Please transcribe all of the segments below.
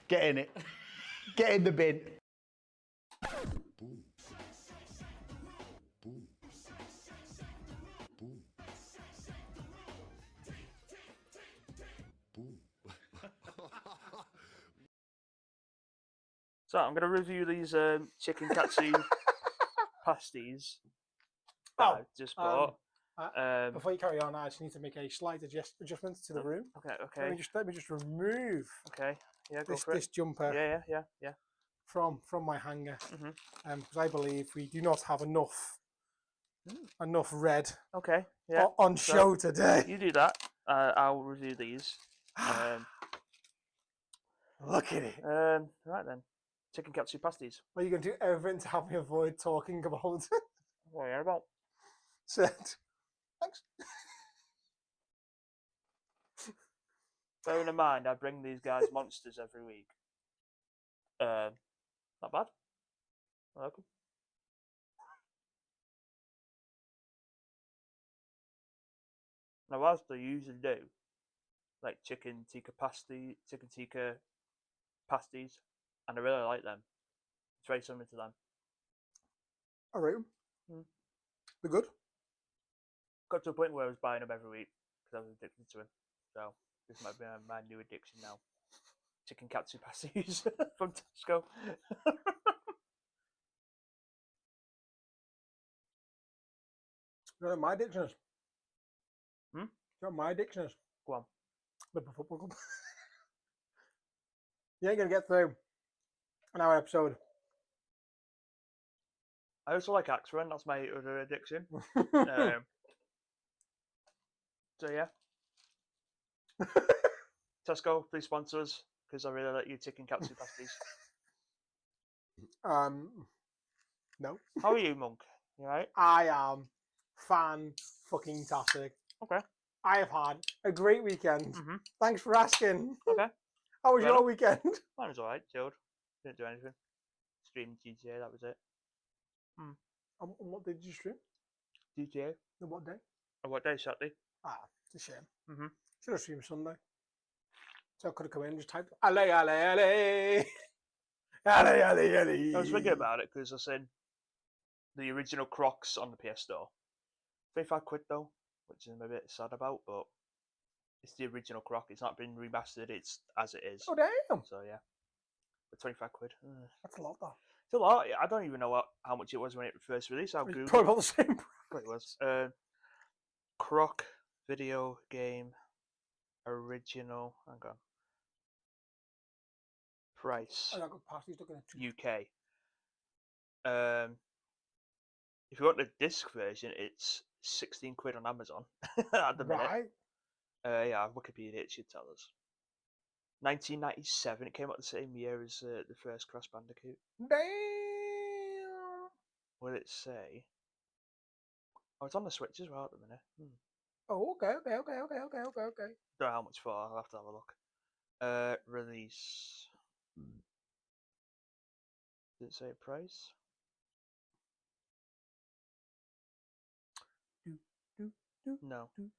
Get in it. Get in the bin. Boom. Boom. Boom. Boom. So I'm going to review these chicken katsu pasties that Oh, I've just bought. Before you carry on, I just need to make a slight adjustment to the room. Okay. Let me just remove Okay. Yeah, go for it. this jumper Yeah. from my hanger, Mhm. because I believe we do not have enough red Okay. Yeah. on show today. You do that. I'll review these. Look at it. Right then. Chicken katsu pasties. Are you going to do everything to help me avoid talking about What are you about? said? Thanks. Bearing in mind, I bring these guys monsters every week. Not bad. I like 'em. Now, as they usually do, like chicken tikka pasties, and I really like them. It's very similar to them. I rate them. Mm. They're good. Got to a point where I was buying them every week because I was addicted to them. So this might be my new addiction now. Chicken katsu pasties from Tesco. You know what my addiction is? Hmm? You know what my addiction is? Go on. Liverpool Football Club. You ain't going to get through an hour episode. I also like Axeron. That's my other addiction. So yeah. Tesco, please sponsor us because I really like your chicken katsu pasties. No. How are you, Monk? You alright? I am fan-fucking-tastic. Okay. I have had a great weekend. Thanks for asking. Okay. How was Well, your weekend? Mine was alright, chilled. Didn't do anything. Streamed GTA, that was it. And what did you stream? GTA. And what day? And what day? Saturday. Ah, it's a shame. Mhm. Should have streamed Sunday. So I could have come in and just typed Allez Allez Allez. Allez Allez Allez. I was thinking about it because I seen the original Crocs on the PS Store. 35 quid though, which I'm a bit sad about, but it's the original Croc. It's not been remastered. It's as it is. Oh damn! So yeah, but 25 quid. That's a lot though. It's a lot. I don't even know how much it was when it first released. I'll Google. Probably about the same price. What it was. Croc video game original. Hang on. Price. I got pasties looking at UK. If you want the disc version, it's 16 quid on Amazon at the minute. Right. Yeah, Wikipedia, it should tell us. 1997. It came out the same year as the first Crash Bandicoot. Damn. Will it say? Oh, it's on the Switch as well at the minute. Oh, okay. Don't know how much for. I'll have to have a look. Release. Did it say a price? No. It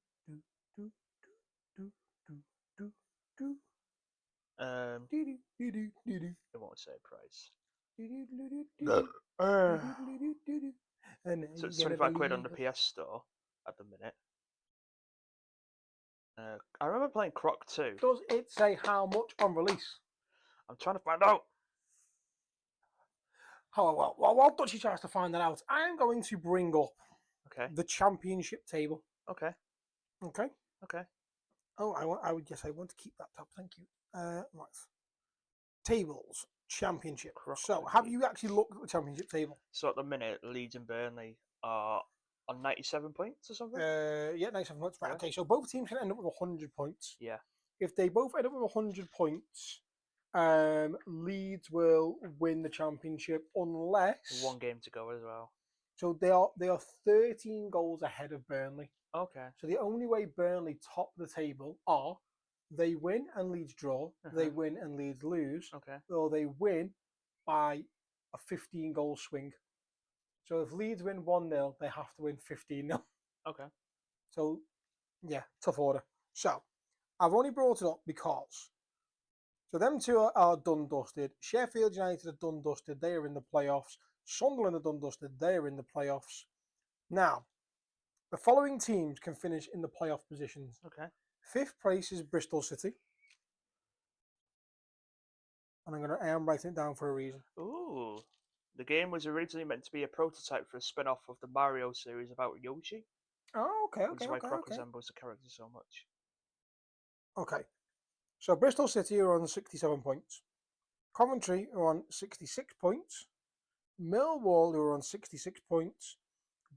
won't say a price. So it's 25 quid on the PS Store at the minute. I remember playing Croc 2. Does it say how much on release? I'm trying to find out. Oh, well, while Dutchy tries to find that out, I am going to bring up Okay. the championship table. Okay. Okay. Okay. Oh, I want to keep that tab. Thank you. Right. Tables championship. So, have you actually looked at the championship table? So at the minute, Leeds and Burnley are on 97 points or something. Yeah, 97 points. Right. Okay. So both teams can end up with 100 points. Yeah. If they both end up with 100 points, Leeds will win the championship unless 1 game to go as well. So they are 13 goals ahead of Burnley. Okay. So the only way Burnley top the table are they win and Leeds draw, they win and Leeds lose, or they win by a 15-goal swing. So if Leeds win 1-0, they have to win 15-0. Okay. So, yeah, tough order. So, I've only brought it up because So them two are done dusted. Sheffield United are done dusted. They are in the playoffs. Sunderland are done dusted. They are in the playoffs. Now, the following teams can finish in the playoff positions. Okay. 5th place is Bristol City. And I am writing it down for a reason. Ooh. The game was originally meant to be a prototype for a spin-off of the Mario series about Yoshi. Oh, okay. Which is why Croc resembles the character so much. Okay. So Bristol City are on 67 points. Coventry are on 66 points. Millwall, who are on 66 points.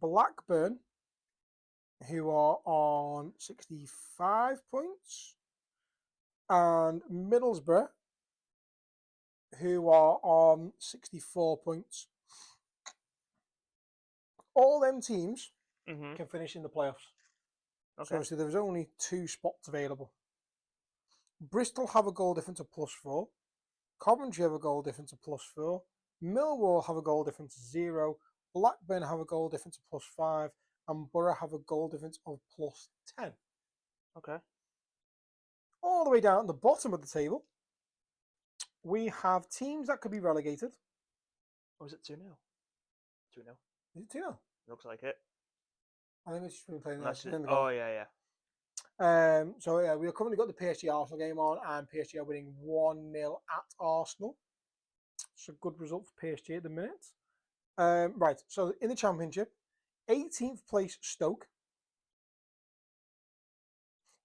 Blackburn, who are on 65 points. And Middlesbrough, who are on 64 points. All them teams can finish in the playoffs. Okay. So obviously there's only 2 spots available. Bristol have a goal difference of +4. Coventry have a goal difference of +4. Millwall have a goal difference of 0. Blackburn have a goal difference of +5. And Borough have a goal difference of +10. Okay. All the way down at the bottom of the table, we have teams that could be relegated. Or is it 2-0? 2-0. Is it 2-0? Looks like it. I think it's just been playing Oh, yeah. So yeah, we've currently got the PSG Arsenal game on, and PSG are winning 1-0 at Arsenal. It's a good result for PSG at the minute. Right, so in the Championship, 18th place Stoke,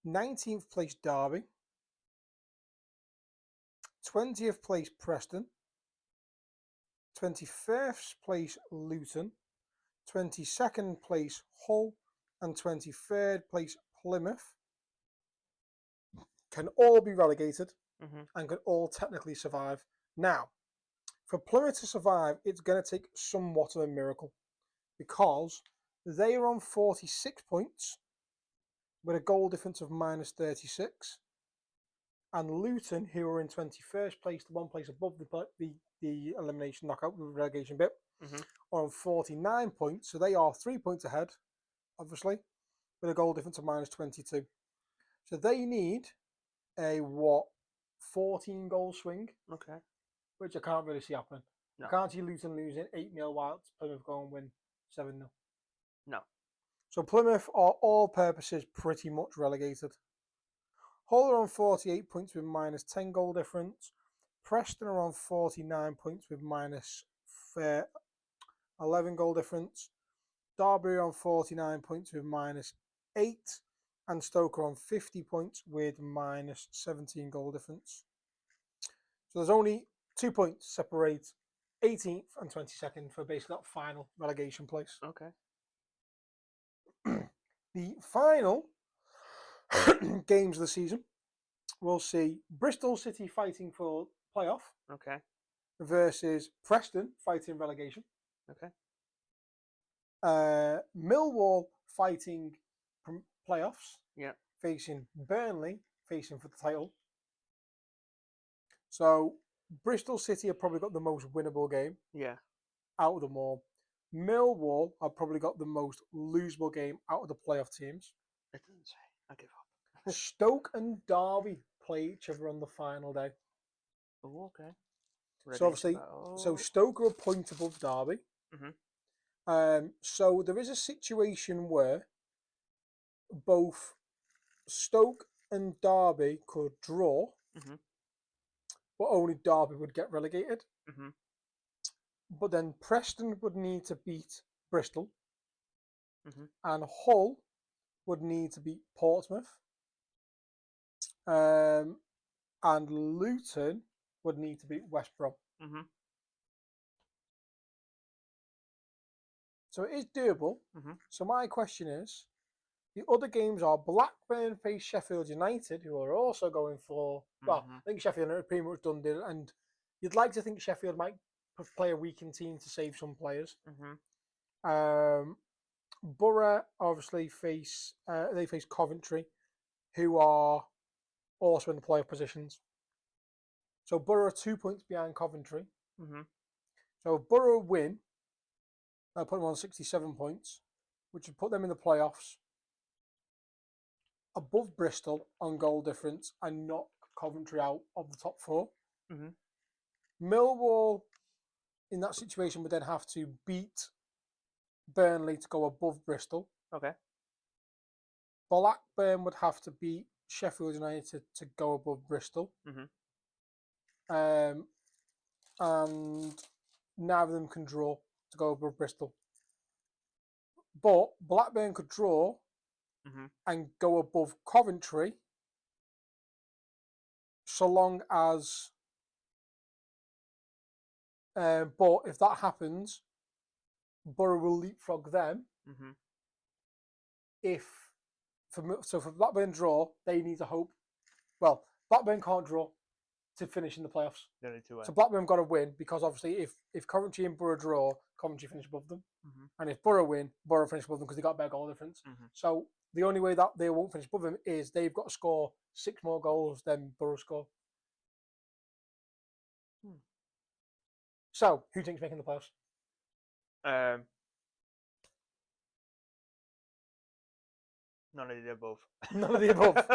19th place Derby, 20th place Preston, 21st place Luton, 22nd place Hull, and 23rd place Plymouth can all be relegated and can all technically survive. Now, for Plymouth to survive, it's going to take somewhat of a miracle because they are on 46 points with a goal difference of -36. And Luton, who are in 21st place, the one place above the elimination knockout, the relegation bit, are on 49 points. So they are 3 points ahead, obviously, with a goal difference of -22. So they need a 14 goal swing. Okay. Which I can't really see happening. No. I can't see Luton losing 8-0 while Plymouth go and win 7-0. No. So Plymouth are all purposes pretty much relegated. Hull are on 48 points with -10 goal difference. Preston are on 49 points with -11 goal difference. Derby are on 49 points with -8. And Stoke are on 50 points with -17 goal difference. So there's only 2 points separate 18th and 22nd for basically that final relegation place. Okay. The final games of the season, we'll see Bristol City fighting for playoff. Okay. Versus Preston fighting relegation. Okay. Millwall fighting playoffs. Yeah. Facing Burnley, facing for the title. So Bristol City have probably got the most winnable game. Yeah. Out of them all. Millwall have probably got the most losable game out of the playoff teams. It doesn't say. I give up. Stoke and Derby play each other on the final day. Oh, okay. So obviously, so Stoke are a point above Derby. So there is a situation where both Stoke and Derby could draw, but only Derby would get relegated. But then Preston would need to beat Bristol, and Hull would need to beat Portsmouth, and Luton would need to beat West Brom. So it is doable. So my question is, the other games are Blackburn face Sheffield United, who are also going for, well, I think Sheffield are pretty much done deal, and you'd like to think Sheffield might play a weakened team to save some players. Borough obviously face Coventry, who are also in the playoff positions. So Borough are 2 points behind Coventry. So if Borough win, they'll put them on 67 points, which would put them in the playoffs above Bristol on goal difference and knock Coventry out of the top 4. Mhm. Millwall, in that situation, would then have to beat Burnley to go above Bristol. Okay. Blackburn would have to beat Sheffield United to go above Bristol. Mhm. And neither of them can draw to go above Bristol. But Blackburn could draw and go above Coventry so long as... but if that happens, Borough will leapfrog them. For Blackburn draw, they need to hope. Well, Blackburn can't draw to finish in the playoffs. They need to win. So Blackburn got to win because obviously if Coventry and Borough draw, Coventry finish above them. And if Borough win, Borough finish above them because they got a better goal difference. So the only way that they won't finish above them is they've got to score 6 more goals than Borough score. So who thinks making the playoffs? None of the above. None of the above.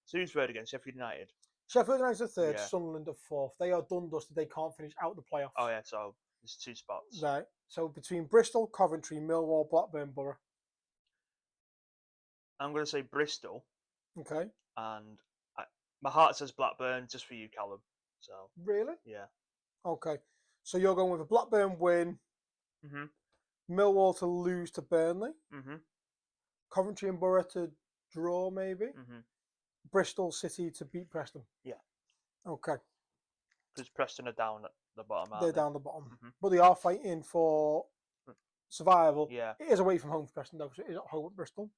So who's third again? Sheffield United. Sheffield United are third, Yeah. Sunderland are fourth. They are done dusted. They can't finish out the playoffs. Oh yeah, so there's 2 spots. Right. So between Bristol, Coventry, Millwall, Blackburn, Borough. I'm going to say Bristol. Okay. And my heart says Blackburn just for you, Callum. So Really? yeah. Okay. So you're going with a Blackburn win, Millwall to lose to Burnley, Coventry and Borough to draw maybe, Bristol City to beat Preston. Yeah. Okay. Because Preston are down at the bottom, aren't They're they? down the bottom. But they are fighting for survival. Yeah. It is away from home for Preston though, so it is at home at Bristol.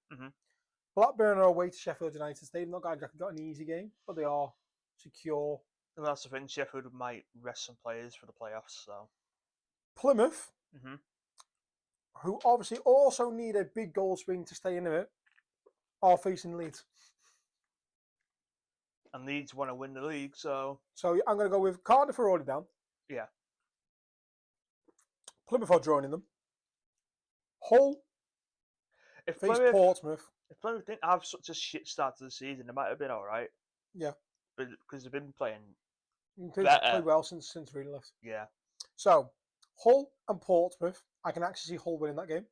Blackburn are away to Sheffield United. They've not exactly got an easy game, but they are secure. And that's the thing, Sheffield might rest some players for the playoffs. So Plymouth, who obviously also need a big goal swing to stay in it, are facing Leeds. And Leeds want to win the league, so I'm going to go with Cardiff are already down. Yeah. Plymouth are drawing in them. Hull face Portsmouth. If Plymouth didn't have such a shit start to the season, they might have been all right. Yeah. But because they've been playing better. Played well since Reedy left. Yeah. So Hull and Portsmouth, I can actually see Hull winning that game.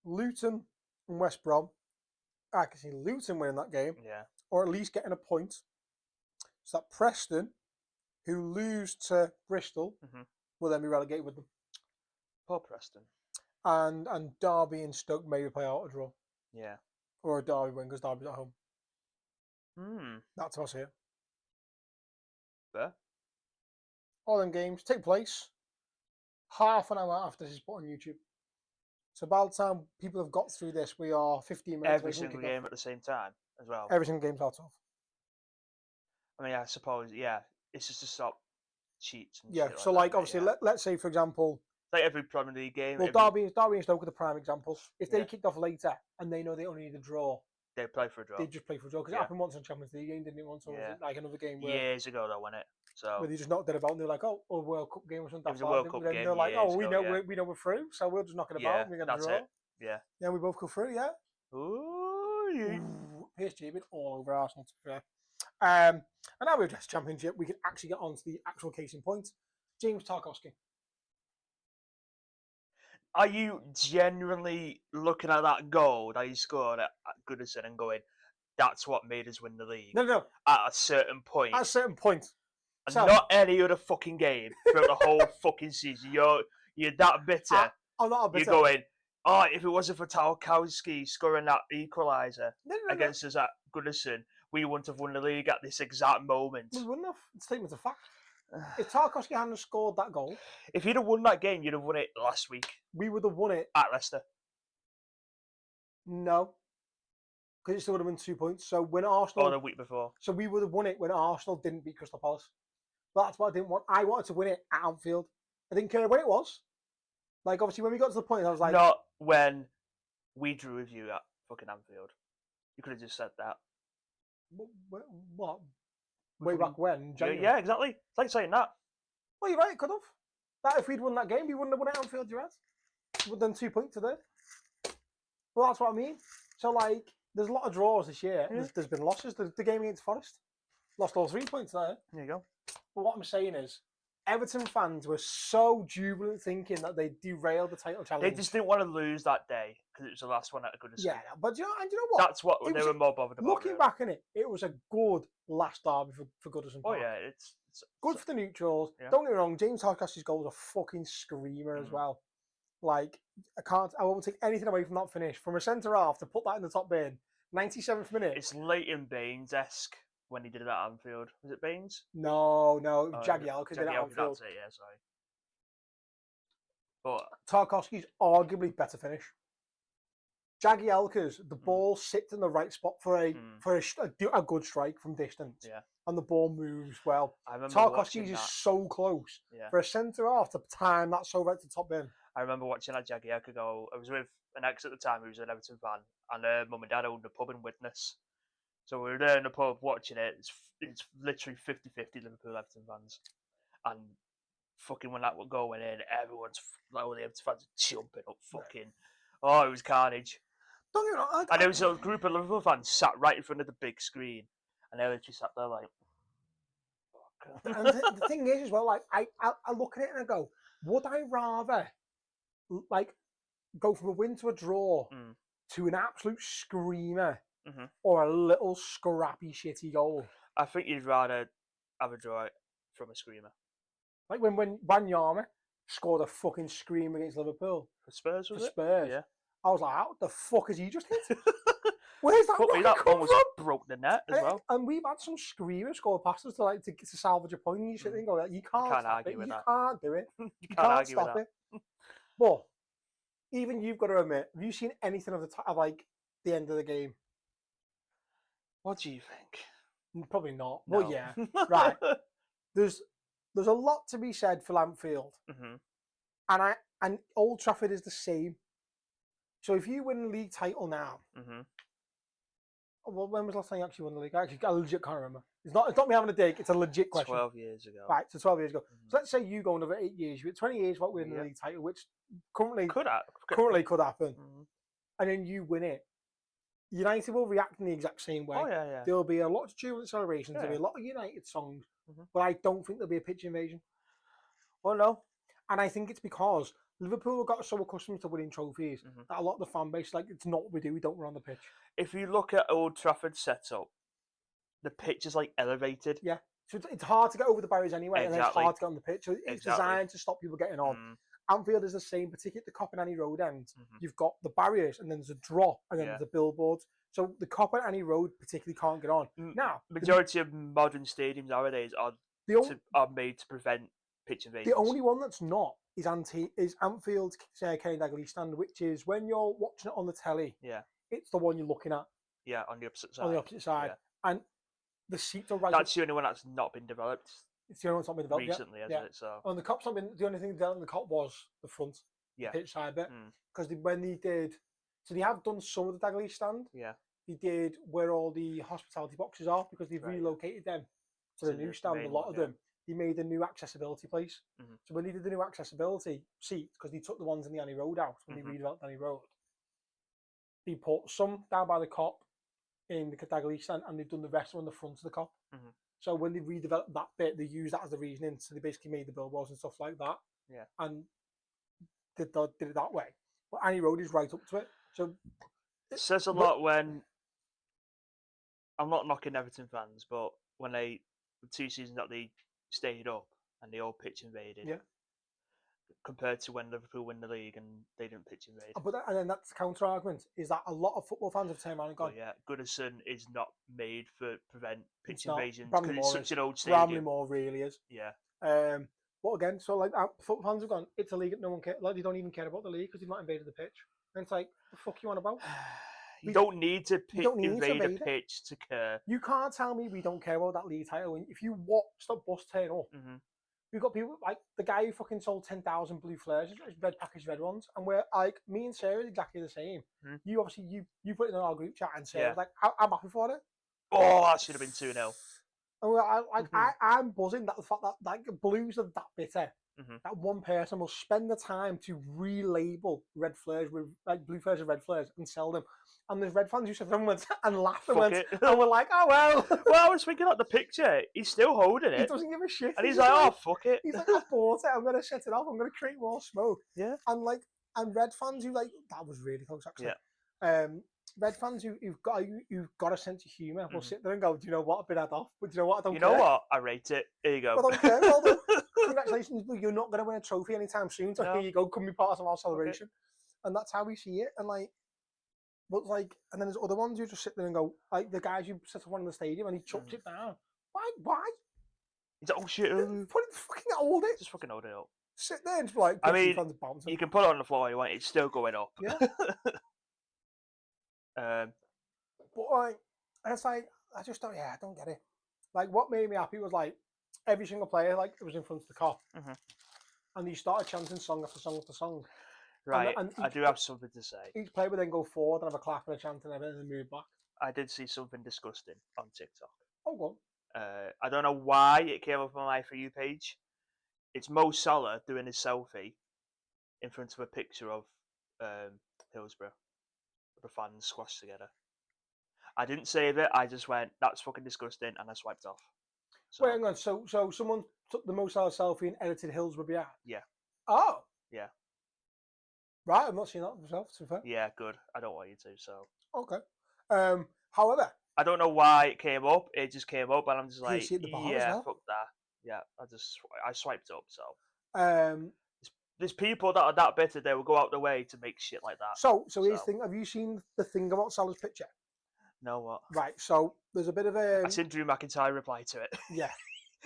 Luton and West Brom, I can see Luton winning that game. Yeah. Or at least getting a point. So that Preston, who lose to Bristol, will then be relegated with them. Poor Preston. And Derby and Stoke maybe play out a draw. Yeah. Or a Derby win because Derby's at home. That's what's here. Fair. All them games take place half an hour after this is put on YouTube. So by the time people have got through this, we are 15 minutes. Every single game at the same time as well. Every single game's out of. I mean, I suppose, yeah. It's just to stop cheats. And yeah. Shit So like that, obviously, yeah. let's say for example, like every Premier League game. Well, Derby and Stoke are the prime example. If they kicked off later and they know they only need a draw, they play for a draw. They just play for a draw because it happened once in Champions League game, didn't it? Once, or was it like another game where years ago though, wasn't it? So where they just knocked it about and they're like, oh, a World Cup game or something. It was a World Cup game. They're like, oh, we know ago, we know we're through, so we'll just knock it about. And we're gonna draw. It. Yeah. Yeah, we both go through. Yeah. Ooh. PSG have been all over Arsenal to be fair. And now we've addressed Championship, we can actually get on to the actual case in point. James Tarkowski. Are you genuinely looking at that goal that he scored at Goodison and going, that's what made us win the league? No. At a certain point. At a certain point. And not any other fucking game throughout the whole fucking season. You're that bitter. I'm not a bitter. You're going, oh, if it wasn't for Tarkowski scoring that equaliser against us at Goodison, we wouldn't have won the league at this exact moment. We wouldn't have. It's a statement of fact. If Tarkowski hadn't scored that goal... If you'd have won that game, you'd have won it last week. We would have won it... At Leicester. No. Because it still would have been 2 points. So when Arsenal... Or the week before. So we would have won it when Arsenal didn't beat Crystal Palace. But that's what I didn't want. I wanted to win it at Anfield. I didn't care when it was. Like, obviously, when we got to the point, I was like... Not when we drew with you at fucking Anfield. You could have just said that. What? Way back when? January. Yeah, exactly. It's like saying that. Well, you're right, it could have. That if we'd won that game, we wouldn't have won at Anfield, you had. Would have done 2 points today. Well, that's what I mean. So, like, There's a lot of draws this year. There's been losses. The game against Forest lost all 3 points there. There you go. But what I'm saying is, Everton fans were so jubilant thinking that they derailed the title challenge. They just didn't want to lose that day because it was the last one at a good escape. Yeah, but you know what? That's what they were more bothered about. Looking back on it, it was a good last derby for Goodison Park. Oh yeah, it's good for the neutrals. Yeah. Don't get me wrong, James Tarkowski's goal was a fucking screamer as well. Like, I won't take anything away from that finish. From a centre half to put that in the top bin, 97th minute. It's Leighton Baines-esque when he did it at Anfield. Was it Baines? No, Jagielka did it at Anfield. That's it, yeah, sorry. But Tarkowski's arguably better finish. Jagielka's, the ball sits in the right spot for a good strike from distance. Yeah. And the ball moves well. Tarkowski's is so close. Yeah. For a centre half to time that so right to the top bin. I remember watching that Jagielka goal. I was with an ex at the time who was an Everton fan, and her mum and dad owned a pub in Widnes. So we were there in the pub watching it. It's literally 50-50 Liverpool-Everton fans. And fucking when that goal went in, everyone's, like, all the Everton fans jumping up fucking. Oh, it was carnage. Don't you know? And there was a group of Liverpool fans sat right in front of the big screen, and they literally sat there like. And the thing is, as well, like I look at it and I go, would I rather like go from a win to a draw to an absolute screamer or a little scrappy shitty goal? I think you'd rather have a draw from a screamer. Like when Wanyama scored a fucking screamer against Liverpool. For Spurs, was it? Spurs. Yeah. I was like, how the fuck has he just hit? Where's that rocket that come one from? broke the net as well. And we've had some screamers score past us to salvage a point. And you should think, oh, you can't argue with it. that. You can't do it. You can't argue stop with it. But even you've got to admit, have you seen anything of like the end of the game? What do you think? Probably not. No. Well, yeah, right. There's a lot to be said for Lampfield, and Old Trafford is the same. So if you win the league title now, well, when was the last time you actually won the league? I legit can't remember. It's not me having a dig. It's a legit question. 12 years ago. Right, so 12 years ago. So let's say you go another 8 years. You get 20 years without winning the league title, which currently could happen. And then you win it. United will react in the exact same way. Oh, yeah. There'll be a lot of jubilant celebrations. There'll be a lot of United songs. But I don't think there'll be a pitch invasion. Well, no. And I think it's because Liverpool got so accustomed to winning trophies that a lot of the fan base, like, it's not what we do. We don't run on the pitch. If you look at Old Trafford's setup, the pitch is like elevated. Yeah. So it's hard to get over the barriers anyway, and then it's hard to get on the pitch. So it's Exactly. designed to stop people getting on. Anfield is the same, particularly at the Cop and Annie Road end. You've got the barriers, and then there's a drop, and then there's the billboards. So the Cop and Annie Road particularly can't get on. Now, majority of modern stadiums nowadays are made to prevent pitch invasions. The only one that's not is Anfield's Kenny Dalglish stand, which is when you're watching it on the telly. Yeah. It's the one you're looking at. Yeah, on the opposite side. On the opposite side. Yeah. And the seats are right. That's the only one that's not been developed. It's the only one that's not been developed recently, hasn't it? So. On the Cop's not been. The only thing developed in the Cop was the front, pitch side bit, because when they did, so they have done some of the Dalglish stand. Yeah. They did where all the hospitality boxes are because they've relocated them to the new stand. A lot of them. They made a new accessibility place. So when they did the new accessibility seats, because they took the ones in the Annie Road out when they redeveloped Annie Road, they put some down by the Cop in the Dalglish stand, and they've done the rest on the front of the Cop. So when they redeveloped that bit, they used that as the reasoning. So they basically made the billboards and stuff like that. Yeah. And did it that way. But Annie Road is right up to it. So it says a lot when I'm not knocking Everton fans, but when the 2 seasons that they stayed up and they all pitch invaded, compared to when Liverpool win the league and they didn't pitch invade. And then that's the counter argument is that a lot of football fans have turned around and gone, Goodison is not made for prevent pitch invasions because it's such an old stadium. Bramley Moore really is. Yeah. But again, so like football fans have gone, it's a league that no one cares. Like they don't even care about the league because they've not invaded the pitch. And it's like, the fuck you on about? You don't need to invade a pitch to care. You can't tell me we don't care about that league title. If you watch the bus turn up, we've got people like the guy who fucking sold 10,000 blue flares, red packaged red ones, and we're like, me and Sarah are exactly the same. You obviously you put it in our group chat, and Sarah's like, I'm happy for it. Oh, that should have been 2-0. And I'm buzzing that the fact that like blues are that bitter that one person will spend the time to relabel red flares with like blue flares and red flares and sell them. And there's red fans who sit down and laugh and went, and we're like, oh well. Well, I was thinking like the picture. He's still holding it. He doesn't give a shit. And he's like, oh fuck it. He's like, I bought it. I'm gonna set it off. I'm gonna create more smoke. Yeah. And red fans who like that was really close actually. Yeah. Red fans who've got a sense of humour will sit there and go, do you know what? I've been had off, but do you know what? I don't care. You know what? I rate it. Here you go. I don't care. Well done. Congratulations, but you're not going to win a trophy anytime soon. So here you go. Come be part of our celebration. Okay. And that's how we see it. And like, but like, and then there's other ones who just sit there and go, like the guys who set up one in the stadium and he chucked it down. Why? He's like, oh shit. Fucking hold it. Just fucking hold it up. Sit there and just like, I mean, you can put it on the floor you want. It's still going up. Yeah. But like, and it's like, I don't get it. Like, what made me happy was like every single player like was in front of the cop, and he started chanting song after song after song. Right, and I do have something to say. Each player would then go forward and have a clap and a chant and everything, and then move back. I did see something disgusting on TikTok. Oh, go on. I don't know why it came up on my For You page. It's Mo Salah doing his selfie in front of a picture of Hillsborough, the fans squashed together. I didn't save it. I just went, that's fucking disgusting, and I swiped off. So, wait, hang on. So someone took the Mo Salah selfie and edited Hillsborough behind? Yeah. Oh. Yeah. Right, I've not seen that myself, to be fair. Yeah, good. I don't want you to, so. Okay. However. I don't know why it came up. It just came up, and I'm just like, yeah, fuck that. Yeah, I swiped up, so. There's people that are that bitter, they will go out the way to make shit like that. So here's the thing. Have you seen the thing about Salah's picture? No, what? Right, so there's a bit of a... I seen Drew McIntyre reply to it. Yeah.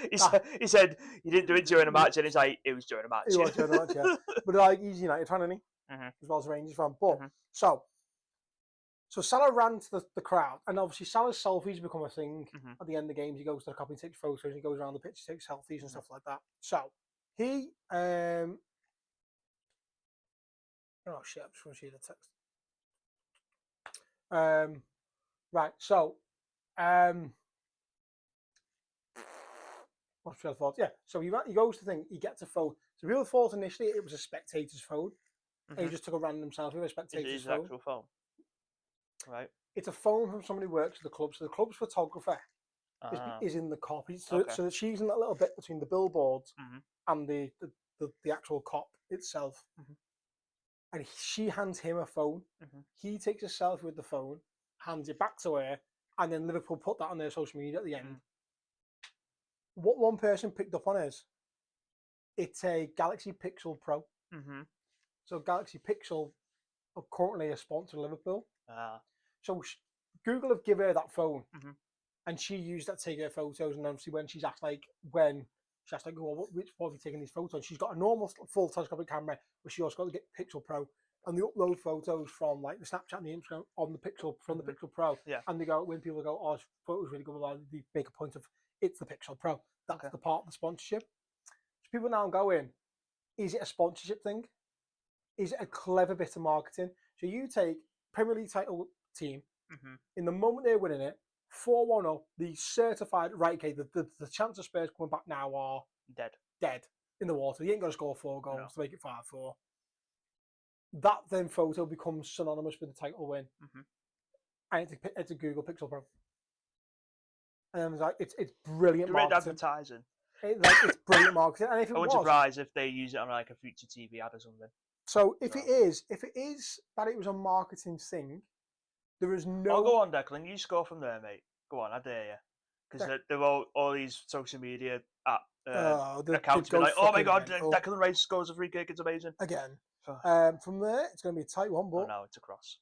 he said, you didn't do it during a match, and he's like, it was during a match. It was during a match, yeah. But like, he's United fan, isn't he? As well as a Rangers fan. But, so Salah ran to the crowd, and obviously Salah's selfies become a thing. At the end of the games, he goes to the copy and takes photos, he goes around the pitch, takes selfies and stuff like that. So, he... Oh shit, I'm just going to see the text. Right, so what's your thoughts? Yeah, so he goes to think, he gets a phone. So people thought initially it was a spectator's phone, and he just took a random selfie with a spectator's phone. Actual phone. Right. It's a phone from somebody who works at the club. So the club's photographer is in the cop. So that she's in that little bit between the billboards and the actual cop itself. And she hands him a phone. He takes a selfie with the phone, hands it back to her, and then Liverpool put that on their social media at the end. What one person picked up on is, it's a Galaxy Pixel Pro. So Galaxy Pixel are currently a sponsor of Liverpool. So Google have given her that phone, and she used that to take her photos. And obviously when she's asked, well, what have you taken these photos? She's got a normal full telescopic camera, but she also got the Pixel Pro. And they upload photos from like the Snapchat and the Instagram on the Pixel from the Pixel Pro. Yeah. And they go, when people go, oh, this photo's really good, they make a point of it's the Pixel Pro. That's the part of the sponsorship. So people now go in, is it a sponsorship thing? Is it a clever bit of marketing? So you take Premier League title team, in the moment they're winning it, 4-1 up, the certified, right, okay, the chance of Spurs coming back now are dead in the water. You ain't going to score 4 goals to make it 5-4. That then photo becomes synonymous with the title win. And it's a Google Pixel Pro. And it's like, it's brilliant marketing. Advertising. It's brilliant marketing. And if it I wouldn't surprise if they use it on like a future TV ad or something. So if it is that it was a marketing thing, there is no... Oh, go on, Declan. You score from there, mate. Go on, I dare you. Because they're all these social media accounts be like, oh my God, Declan Rice scores a free kick. It's amazing. Again. From there, it's going to be a tight one, but... Oh, no, it's a cross.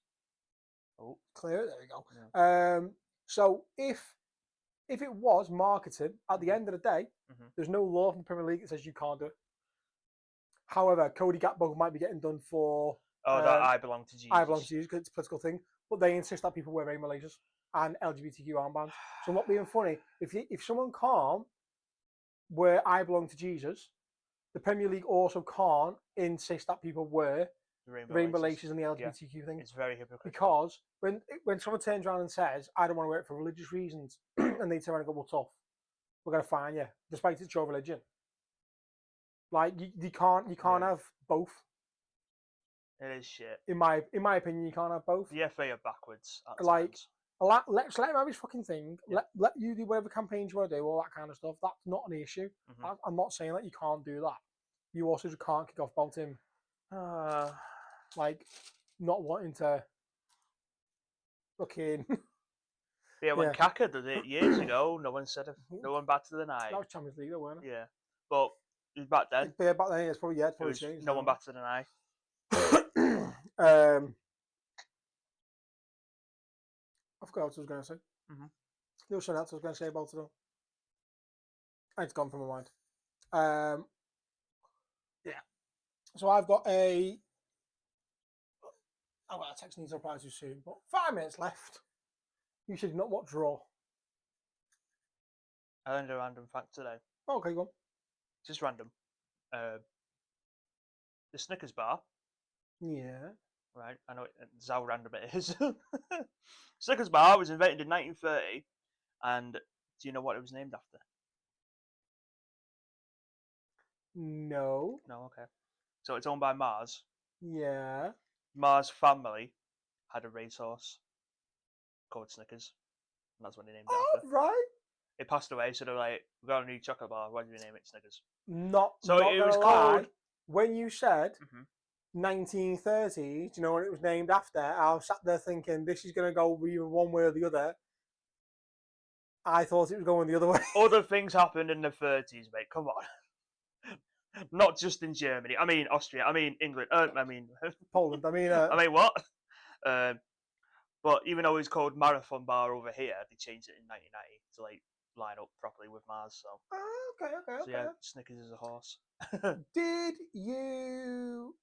Oh. Clear, there we go. Yeah. So if it was marketed, at the end of the day, there's no law from the Premier League that says you can't do it. However, Cody Gakpo might be getting done for... that I belong to Jesus. I belong to Jesus, because it's a political thing. But they insist that people wear rainbow lasers and LGBTQ armbands. So I'm not being funny. If someone can't wear I belong to Jesus, the Premier League also can't insist that people wear rainbow laces and the LGBTQ thing. It's very hypocritical. Because when someone turns around and says, I don't want to wear it for religious reasons, and they turn around and go, well, tough, we're going to fine you, despite it's your religion. Like you can't have both. It is shit. In my opinion, you can't have both. The FA are backwards at Like, times. let's let him have his fucking thing. Yeah. Let you do whatever campaigns you want to do, all that kind of stuff. That's not an issue. Mhm. I'm not saying that you can't do that. You also just can't kick off about him, like, not wanting to fucking. Yeah, when Yeah. Kaka did it years ago, no one batted an eye. That was Champions League, though, wasn't it? Yeah, but it was back then. Yeah, back then, it's probably It was changed. no one batted an eye. I forgot what I was going to say. Mm-hmm. There was something else I was going to say about it, though. It's gone from my mind. Yeah. So I've got a text needs to reply to soon, but 5 minutes left. You should not watch Raw. I learned a random fact today. Okay, go on. Just random. The Snickers bar. Yeah. Right, I know it's how random it is. Snickers bar was invented in 1930, and do you know what it was named after? No. No, okay. So it's owned by Mars. Yeah. Mars family had a racehorse called Snickers, and that's what they named it Oh, after. right. It passed away, so they're like, "We got a new chocolate bar. Why do we name it Snickers?" So it was called. When you said 1930s, do you know what it was named after? I was sat there thinking this is going to go either one way or the other. I thought it was going the other way. Other things happened in the 30s, mate. Come on. Not just in Germany. I mean Austria. I mean England. I mean Poland. I mean, I mean what? But even though it's called Marathon Bar over here, they changed it in 1990 to like line up properly with Mars. So. Okay. So yeah, Snickers is a horse. Did you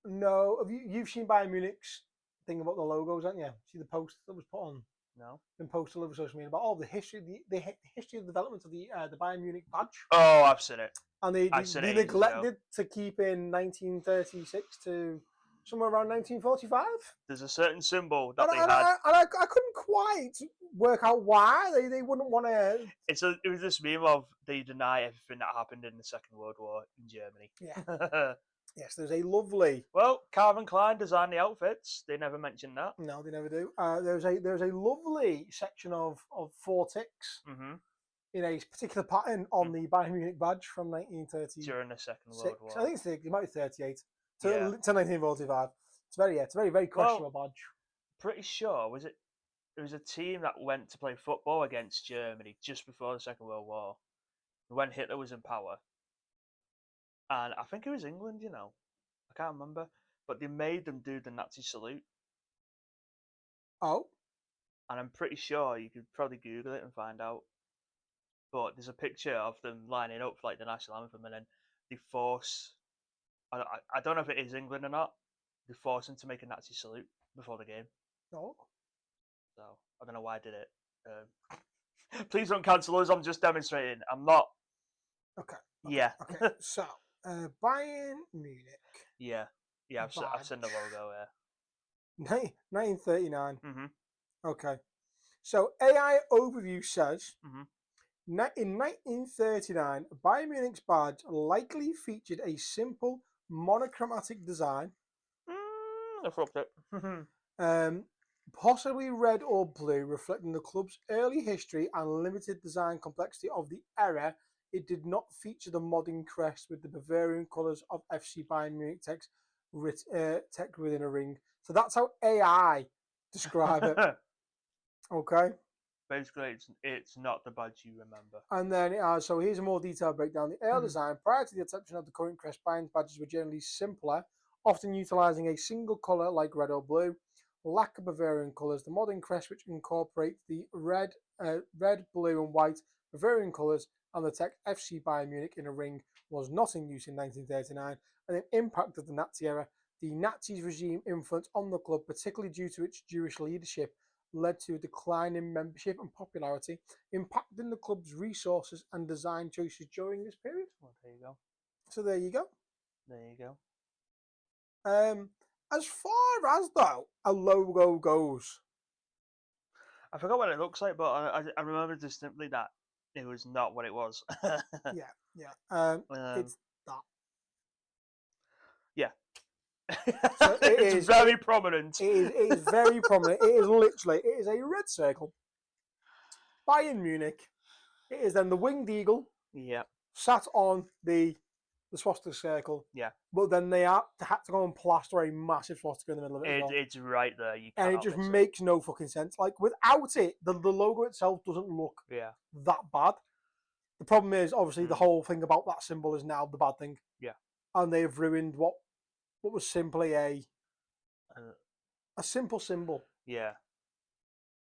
know? You've seen Bayern Munich's thing about the logos, haven't you? See the post that was put on. No. Been posted all over social media about all the history, the history of the development of the Bayern Munich badge. Oh, I've seen it. And they neglected to keep in 1936 to somewhere around 1945. There's a certain symbol that they had. I couldn't quite work out why they wouldn't want to. It was this meme of they deny everything that happened in the Second World War in Germany. Yeah. Yes, there's a lovely. Well, Calvin Klein designed the outfits. They never mentioned that. No, they never do. There's a lovely section of 4 ticks in a particular pattern on the Bayern Munich badge from 1930. During the Second World War. I think it might be 38 to 1945. It's a very questionable badge. Pretty sure it was a team that went to play football against Germany just before the Second World War, when Hitler was in power. And I think it was England, you know. I can't remember. But they made them do the Nazi salute. Oh. And I'm pretty sure you could probably Google it and find out. But there's a picture of them lining up for like the national anthem, and then they force. I don't know if it is England or not. They force them to make a Nazi salute before the game. Oh. So I don't know why I did it. Please don't cancel us. I'm just demonstrating. I'm not. Okay. Yeah. Okay. So Bayern Munich. Yeah. I've seen the logo. Yeah. 1939. Mm-hmm. Okay. So AI Overview says. Mm-hmm. In 1939, Bayern Munich's badge likely featured a simple monochromatic design. I've looked it. Possibly red or blue, reflecting the club's early history and limited design complexity of the era. It did not feature the modern crest with the Bavarian colours of FC Bayern Munich text within a ring. So that's how AI describe it. Okay. Basically, it's not the badge you remember. And then, so here's a more detailed breakdown. The early design, prior to the adoption of the current crest, Bayern's badges were generally simpler, often utilising a single colour like red or blue. Lack of Bavarian colours. The modern crest, which incorporates the red, blue and white Bavarian colours and the text FC Bayern Munich in a ring, was not in use in 1939, and the impact of the Nazi era. The Nazi regime influence on the club, particularly due to its Jewish leadership, led to a decline in membership and popularity, impacting the club's resources and design choices during this period. Well, there you go. So there you go. There you go. As far as though a logo goes, I forgot what it looks like, but I remember distinctly that it was not what it was. yeah. It's that. Yeah. So it's very prominent. It is very prominent. It is literally, it is a red circle. Bayern Munich. It is then the winged eagle. Yeah. Sat on the swastika circle. Yeah. But then they had to go and plaster a massive swastika in the middle of it as well. It's right there. You and it just makes no fucking sense. Like, without it, the logo itself doesn't look that bad. The problem is, obviously, the whole thing about that symbol is now the bad thing. Yeah. And they've ruined what was simply a simple symbol. Yeah.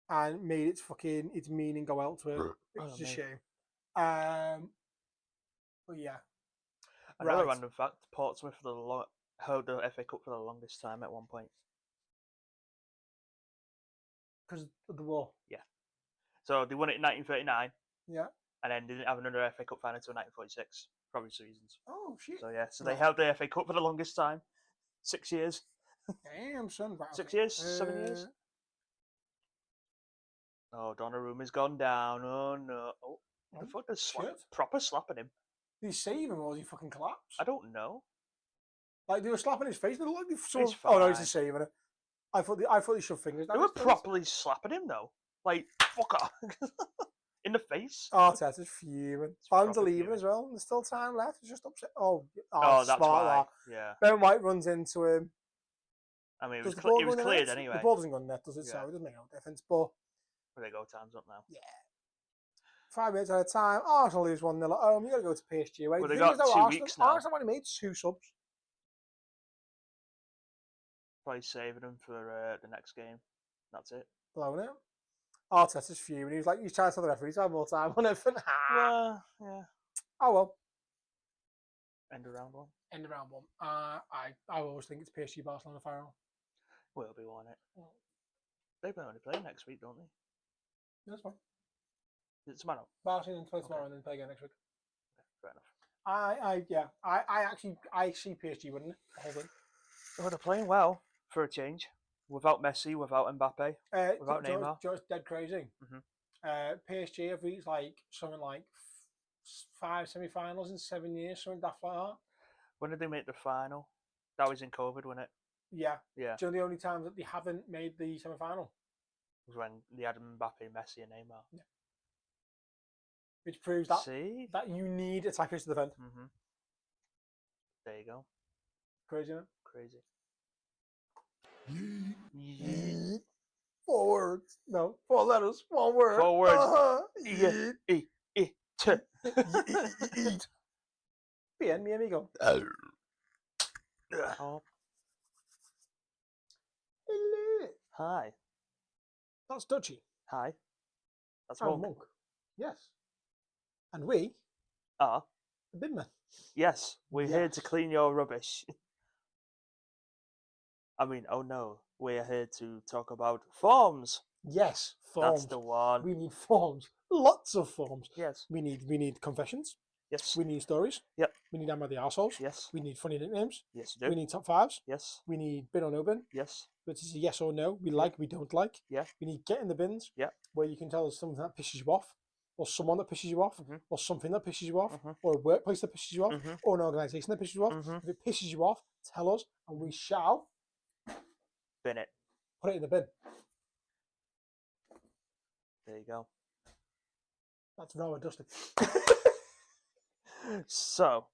And made its meaning go elsewhere. It's a shame. But yeah. Another random fact: Portsmouth held the FA Cup for the longest time at one point. Because of the war. Yeah. So they won it in 1939. Yeah. And then didn't have another FA Cup final until 1946, for obvious reasons. Oh shit! So yeah, so they held the FA Cup for the longest time, 6 years. Damn, son. 6 years, 7 years. Oh, Donnarumma's gone down. Oh no! Oh, the fuck is proper slapping him? Did he save him or was he fucking collapse? I don't know. Like, they were slapping his face. He's oh no, he's just saving it. I thought they shoved fingers down. They were properly slapping him though. Like, fuck off. In the face. Arteta's fuming. Fans are leaving as well. There's still time left. He's just upset. Oh, that's smart why. That. Yeah. Ben White runs into him. I mean, it was cleared anyway. The ball doesn't go in the net, does it? So it doesn't make no difference. But they go time's up now. Yeah. 5 minutes at a time. Arsenal lose 1-0 at home. You got to go to PSG. Well, they got 2 weeks now. Arsenal only made 2 subs. Probably saving them for the next game. That's it. Blowing it. Arteta's fuming. He was like, "You trying to tell the referees to have more time on it." Yeah. Oh well. End of round 1. End of round 1. I always think it's PSG Barcelona final. Will be, won't it? They only play next week, don't they? That's fine. Is it tomorrow? Barcelona play tomorrow and then play again next week. Okay, fair enough. I see PSG winning it. Oh, they're playing well for a change. Without Messi, without Mbappe, without Neymar. Just dead crazy. PSG have reached something like 5 semi-finals in 7 years, something daft like that. When did they make the final? That was in COVID, wasn't it? Yeah. Yeah. So the only times that they haven't made the semi-final was when they had Mbappe, Messi, and Neymar. Yeah. Which proves that you need attackers to defend. There you go. Crazy, isn't it? Crazy. Yeet. 4 words. No, 4 letters. 1 word. 4 words. Yeet. Yeet. Bien, mi amigo. Oh. Hello. Hi. That's Dutchy. Hi. That's Monk. Yes. And we are the bin men. Yes, we're here to clean your rubbish. I mean, oh no, we're here to talk about forms. Yes, forms. That's the one. We need forms. Lots of forms. Yes. We need confessions. Yes. We need stories. Yep. We need Am I the Arseholes. Yes. We need funny nicknames. Yes, you do. We need top 5s. Yes. We need bin or no bin. Yes. Which is a yes or no. We like, we don't like. Yeah. We need get in the bins. Yeah. Where you can tell us something that pisses you off, or someone that pisses you off, or something that pisses you off, or a workplace that pisses you off, or an organisation that pisses you off. If it pisses you off, tell us, and we shall bin it. Put it in the bin. There you go. That's raw and dusty. So,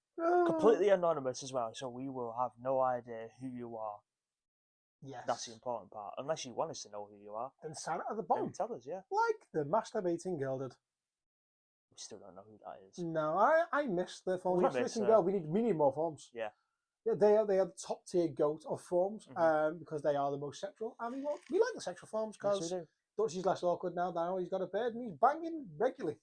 completely anonymous as well, so we will have no idea who you are. Yes. That's the important part. Unless you want us to know who you are. Then sign it at the bottom. Then tell us, yeah. Like the masturbating girl did. We still don't know who that is. No, I missed the forms. Masturbating girl, we need more forms. Yeah. They are the top tier goat of forms because they are the most sexual. And we like the sexual forms because Dutchy's less awkward now. He's got a beard and he's banging regularly.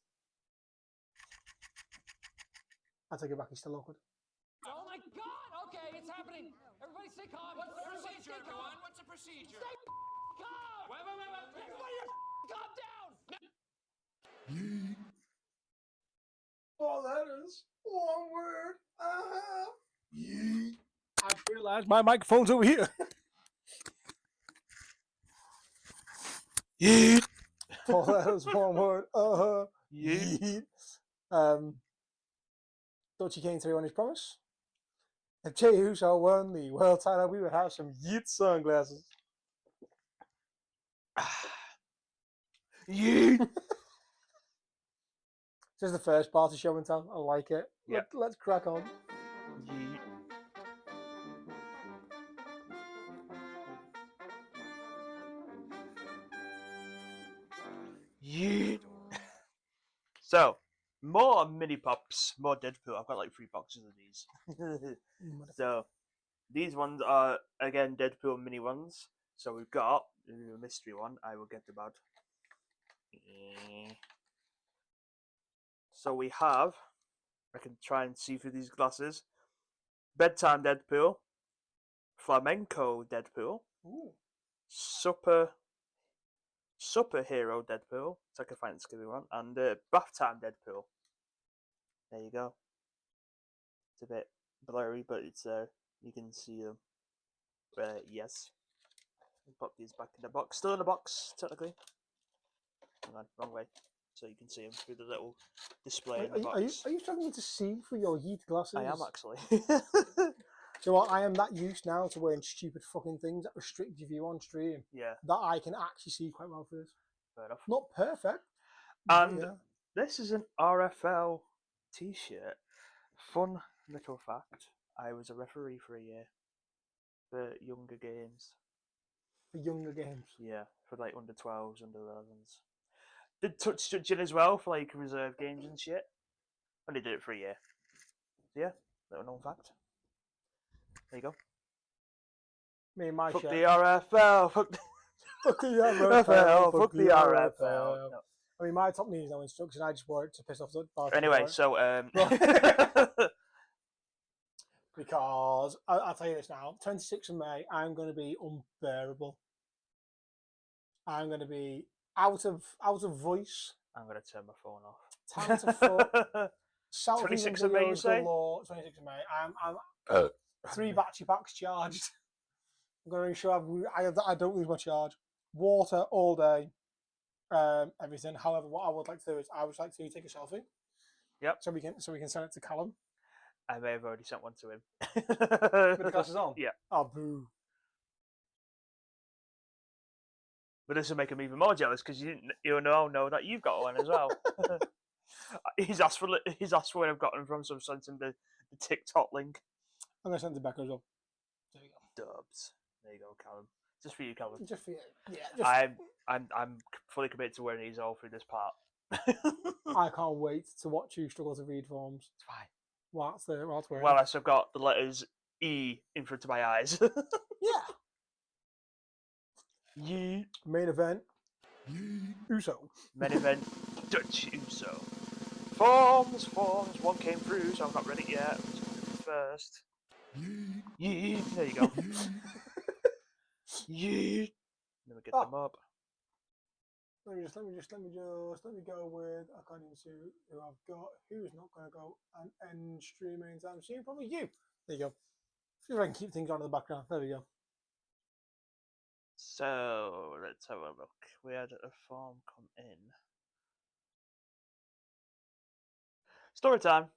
I take it back, he's still awkward. Oh my god! Okay, it's happening. Everybody stay calm. What's the procedure, everyone? What's the procedure? Stay calm! Wait. Everybody calm down! 4 letters, 1 word. I realised my microphone's over here. Yeet. 4 letters, 1 word. Yeet. Dutchy came through on his promise. If Jey Uso won the world title, we would have some Yeet sunglasses. Yeet. This is the first part of show and tell. I like it. Yep. Let's crack on. Yeet. Yeet. So, more mini pops, more Deadpool. I've got like 3 boxes of these. So, these ones are again Deadpool mini ones. So we've got a mystery one. I will get about. So we have. I can try and see through these glasses. Bedtime Deadpool, Flamenco Deadpool, Superhero Deadpool. So I can find the Thanksgiving one, and Bath Time Deadpool. There you go. It's a bit blurry, but it's you can see them. Yes. Pop these back in the box. Still in the box, technically. Hang on, wrong way. So you can see them through the little display in the box. Are you struggling to see through your Yeet glasses? I am actually. So what? I am that used now to wearing stupid fucking things that restrict your view on stream. Yeah. That I can actually see quite well for this. Fair enough. Not perfect. And yeah. This is an RFL t-shirt. Fun little fact. I was a referee for a year. For younger games. For younger games? Yeah. For like under 12s, under 11s. Did touch judging as well for like reserve games and shit. Only did it for a year. So yeah, little known fact. There you go. Me and my fuck shirt. The RFL. Fuck the RFL. Fuck the RFL. No. I mean, my top needs no instruction. I just wore it to piss off the bar. Anyway, so because I'll tell you this now. 26th of May, I'm going to be unbearable. I'm going to be out of voice. I'm going to turn my phone off. Talented foot. 26th of May, you say? 26th of May. I'm 3 battery packs charged. I'm going to ensure I don't lose my charge. Water all day. Everything. However, what I would like to do is I would like to take a selfie. Yep. So we can send it to Callum. I may have already sent one to him. With the glasses on? Yeah. Oh, boo. But this will make him even more jealous because you'll know that you've got one as well. He's asked for where I've gotten from, so I've sent him the TikTok link. I'm gonna send it back as well. There you go. Dubs. There you go, Callum. Just for you, Callum. Just for you. Yeah. I'm fully committed to wearing these all through this part. I can't wait to watch you struggle to read forms. It's fine. What's wearing? Well, I've got the letters E in front of my eyes. Yeah. Yeet. Main event. Uso. Main event. Dutchy Uso. Forms. One came through, so I'm not ready yet. I'm just going to do first. Yeet. There you go. Yeet. Let me get them up. Let me go with, I can't even see who I've got. Who's not going to go and end streaming anytime soon? Probably you. There you go. See if I can keep things on in the background. There we go. So, let's have a look. We had a form come in. Story time.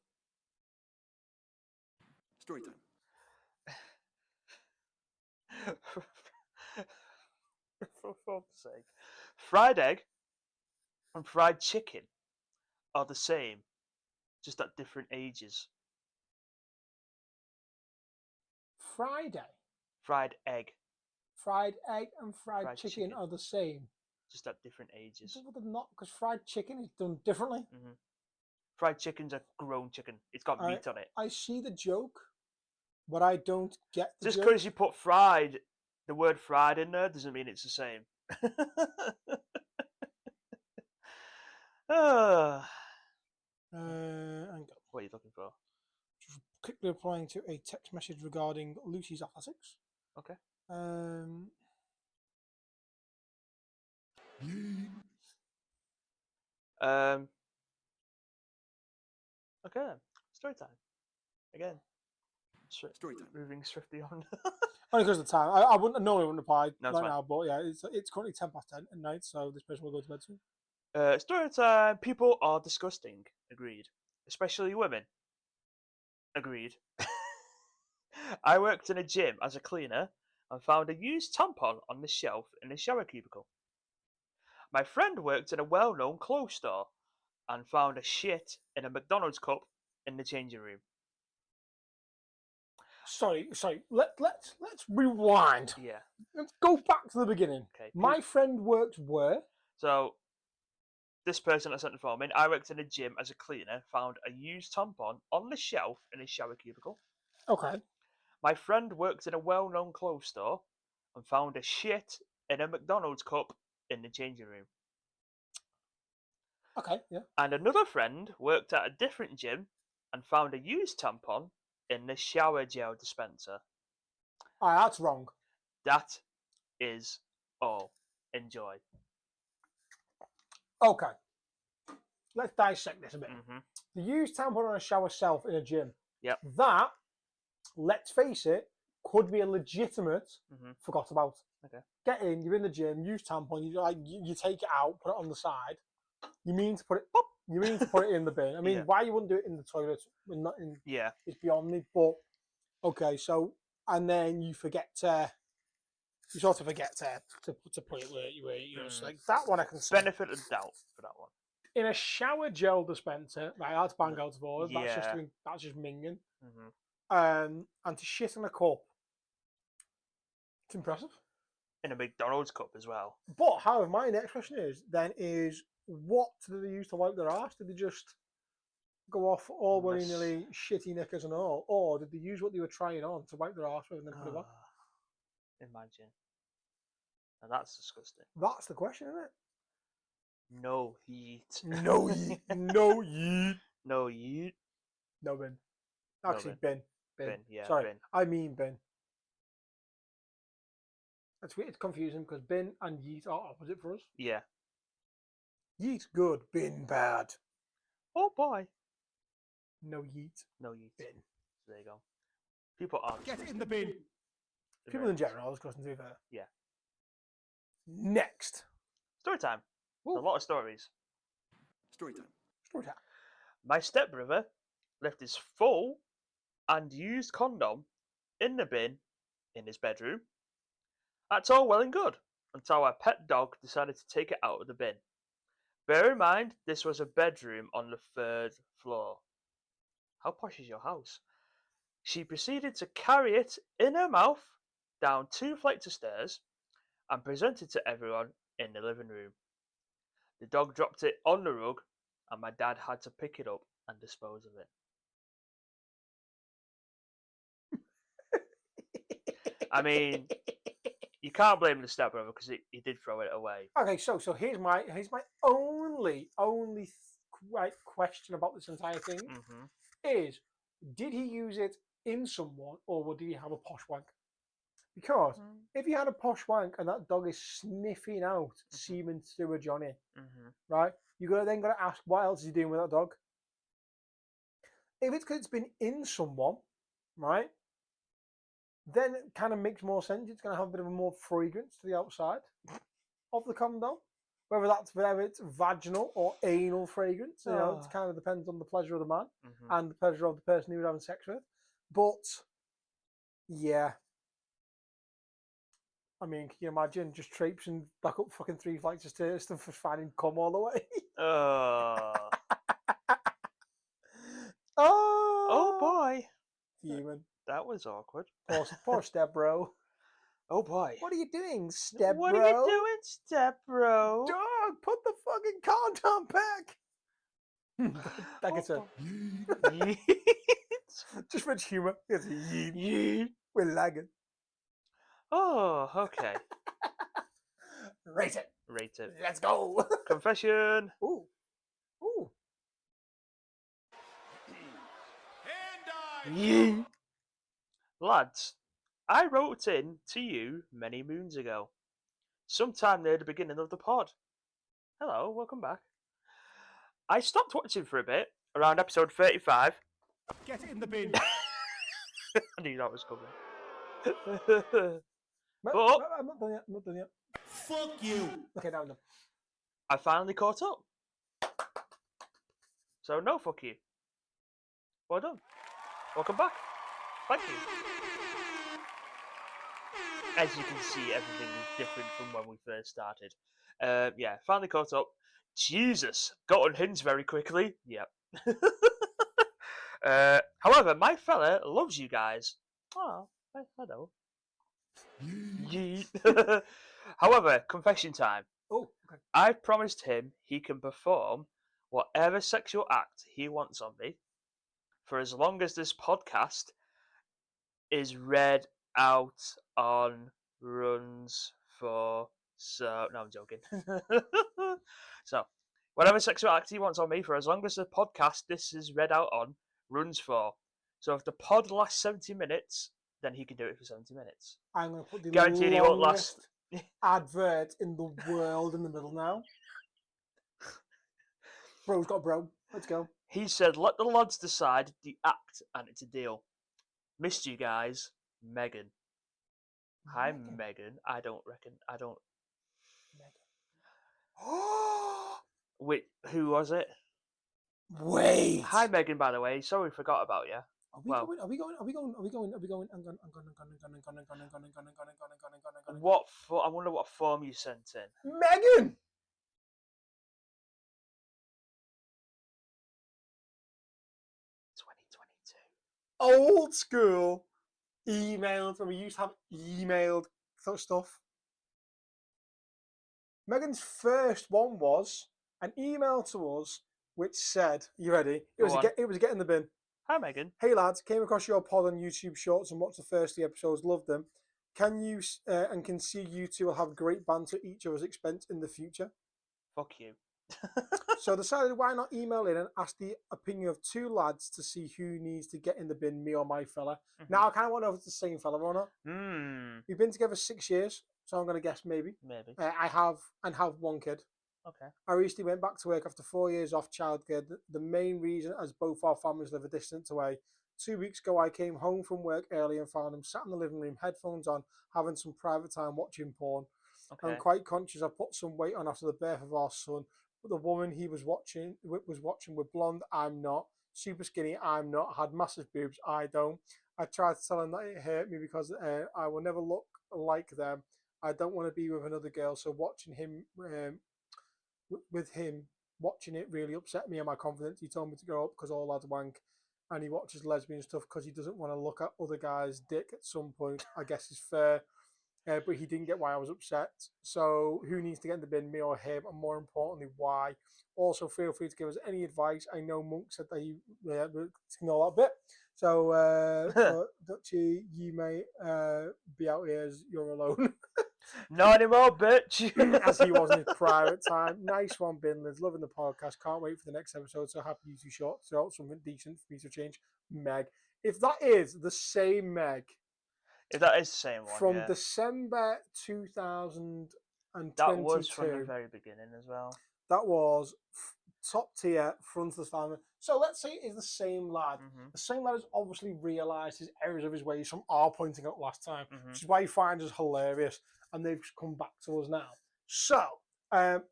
Story time. For fuck's sake. Fried egg and fried chicken are the same, just at different ages. Friday. Fried egg. Fried egg and fried chicken are the same. Just at different ages. But they're not, because fried chicken is done differently. Mm-hmm. Fried chicken's a grown chicken. It's got meat on it. I see the joke, but I don't get the joke. Just because you put fried, the word fried in there, doesn't mean it's the same. What are you looking for? Just quickly replying to a text message regarding Lucy's athletics. Okay. Okay then. Story time. Again. Story time. Moving swiftly on. Only because of the time. I normally wouldn't apply right now, but yeah, it's currently 10 past 10 at night, so this person will go to bed soon. Story time. People are disgusting. Agreed. Especially women. Agreed. I worked in a gym as a cleaner and found a used tampon on the shelf in the shower cubicle. My friend worked in a well-known clothes store and found a shit in a McDonald's cup in the changing room. Sorry. Let's rewind. Yeah. Let's go back to the beginning. Okay. My friend worked where? So, this person that sent the form in, I worked in a gym as a cleaner, found a used tampon on the shelf in his shower cubicle. Okay. My friend worked in a well-known clothes store and found a shit in a McDonald's cup in the changing room. Okay, yeah. And another friend worked at a different gym and found a used tampon in the shower gel dispenser. Alright, that's wrong. That is all. Enjoy. Okay. Let's dissect this a bit. Mm-hmm. The used tampon on a shower shelf in a gym. Yep. That, let's face it, could be a legitimate forgot about. Okay. Get in, you're in the gym, use tampon, you take it out, put it on the side. You mean to put it in the bin. I mean, why you wouldn't do it in the toilet when not in it's beyond me. But okay, so and then you forget to put it where you know, so like that one I can say. Benefit of doubt for that one. In a shower gel dispenser, right, that's bang out of order. Yeah. That's just minging. Mm-hmm. And to shit in a cup, it's impressive. In a McDonald's cup as well. But however, my next question is what did they use to wipe their arse? Did they just go off all willy-nilly, shitty knickers and all, or did they use what they were trying on to wipe their arse with and then put it back? Imagine. Now that's disgusting. That's the question, isn't it? No heat. No yeet. No yeet. No yeet. No bin. Actually, No bin. Bin, yeah. Sorry, bin. I mean bin. It's confusing because bin and yeet are opposite for us. Yeah. Yeet good, bin bad. Oh boy. No yeet. No yeet. Bin. So there you go. People are Get it in the bin. People in general, I was discussing too fair. Yeah. Next. Story time. Ooh. A lot of stories. Story time. Story time. My stepbrother left his full and used condom in the bin in his bedroom. That's all well and good until our pet dog decided to take it out of the bin. Bear in mind, this was a bedroom on the 3rd floor. How posh is your house? She proceeded to carry it in her mouth down 2 flights of stairs and present it to everyone in the living room. The dog dropped it on the rug and my dad had to pick it up and dispose of it. I mean, you can't blame the stepbrother because he did throw it away. Okay, so here's my only question about this entire thing is, did he use it in someone or did he have a posh wank? Because if you had a posh wank and that dog is sniffing out semen through a Johnny, right? You then got to ask, what else is he doing with that dog? If it's because it's been in someone, right? Then it kind of makes more sense. It's going to have a bit of a more fragrance to the outside of the condom. Whether it's vaginal or anal fragrance, you know, it kind of depends on the pleasure of the man and the pleasure of the person he was having sex with. But yeah, I mean, can you imagine just traipsing back up fucking 3 flights of stairs to finding cum all the way? Oh boy. Human. That was awkward. Poor step bro. Oh boy. What are you doing, step What bro? are you doing, step bro? Dog, put the fucking condom back. That gets it. Just for its humour. It's yeet. We're lagging. Oh, okay. Rate it. Rate it. Let's go. Confession. Ooh. Ooh. Yeah. Lads, I wrote in to you many moons ago, sometime near the beginning of the pod. Hello, welcome back. I stopped watching for a bit, around episode 35. Get it in the bin. I knew that was coming. But I'm not done yet. Fuck you. Okay, now I'm done. I finally caught up. So no fuck you. Well done. Welcome back. Thank you. As you can see, everything is different from when we first started. Yeah, finally caught up. Jesus, got unhinged very quickly. Yep. However, my fella loves you guys. Oh, hello. Yeet. However, confession time. Oh, okay. I've promised him he can perform whatever sexual act he wants on me for as long as this podcast is read out on runs for. So, no, I'm joking. So, whatever sexual act he wants on me for as long as the podcast this is read out on runs for. So, if the pod lasts 70 minutes, then he can do it for 70 minutes. I'm going to put the Guaranteed he won't last. advert in the world in the middle now. Bro's got bro. Let's go. He said, let the lads decide the act and it's a deal. Missed you guys, Megan. Hi, Megan. I don't. Wait, who was it? Wait. Hi, Megan. By the way, sorry, forgot about you. Are we going? What? I wonder what form you sent in. Megan. Old school emails when we used to have emailed stuff. Megan's first one was an email to us which said, "You ready?" It was a get in the bin. Hi, Megan. Hey lads, came across your pod on YouTube Shorts and watched the first 3 episodes. Loved them. Can you and can see you two will have great banter at each other's expense in the future. Fuck you. So decided why not email in and ask the opinion of 2 lads to see who needs to get in the bin, me or my fella. Mm-hmm. Now I kind of want to know if it's the same fella or not. We've been together 6 years, so I'm going to guess maybe. I have 1 kid. Okay. I recently went back to work after 4 years off childcare. The main reason, as both our families live a distance away. 2 weeks ago, I came home from work early and found him sat in the living room, headphones on, having some private time watching porn. Okay. I'm quite conscious I put some weight on after the birth of our son. But the woman he was watching with blonde. I'm not. Super skinny. I'm not. Had massive boobs. I don't. I tried to tell him that it hurt me because I will never look like them. I don't want to be with another girl. So watching him watching it really upset me and my confidence. He told me to grow up because all lads wank, and he watches lesbian stuff because he doesn't want to look at other guys' dick at some point. I guess is fair. But he didn't get why I was upset. So who needs to get in the bin, me or him? And more importantly, why? Also, feel free to give us any advice. I know Monk said that he ignore that bit. So, Dutchy, you may be out here as you're alone. Not anymore, bitch. As he was in his private time. Nice one, Binlins. Loving the podcast. Can't wait for the next episode. So happy you two short. Throw out something decent for me to change. Meg. If that is the same Meg. If that is the same one, from December 2022. That was from the very beginning as well. That was top tier, front of the family. So let's say it is the same lad. Mm-hmm. The same lad has obviously realised his errors of his ways from our pointing out last time, which is why he finds us hilarious. And they've come back to us now. So I'm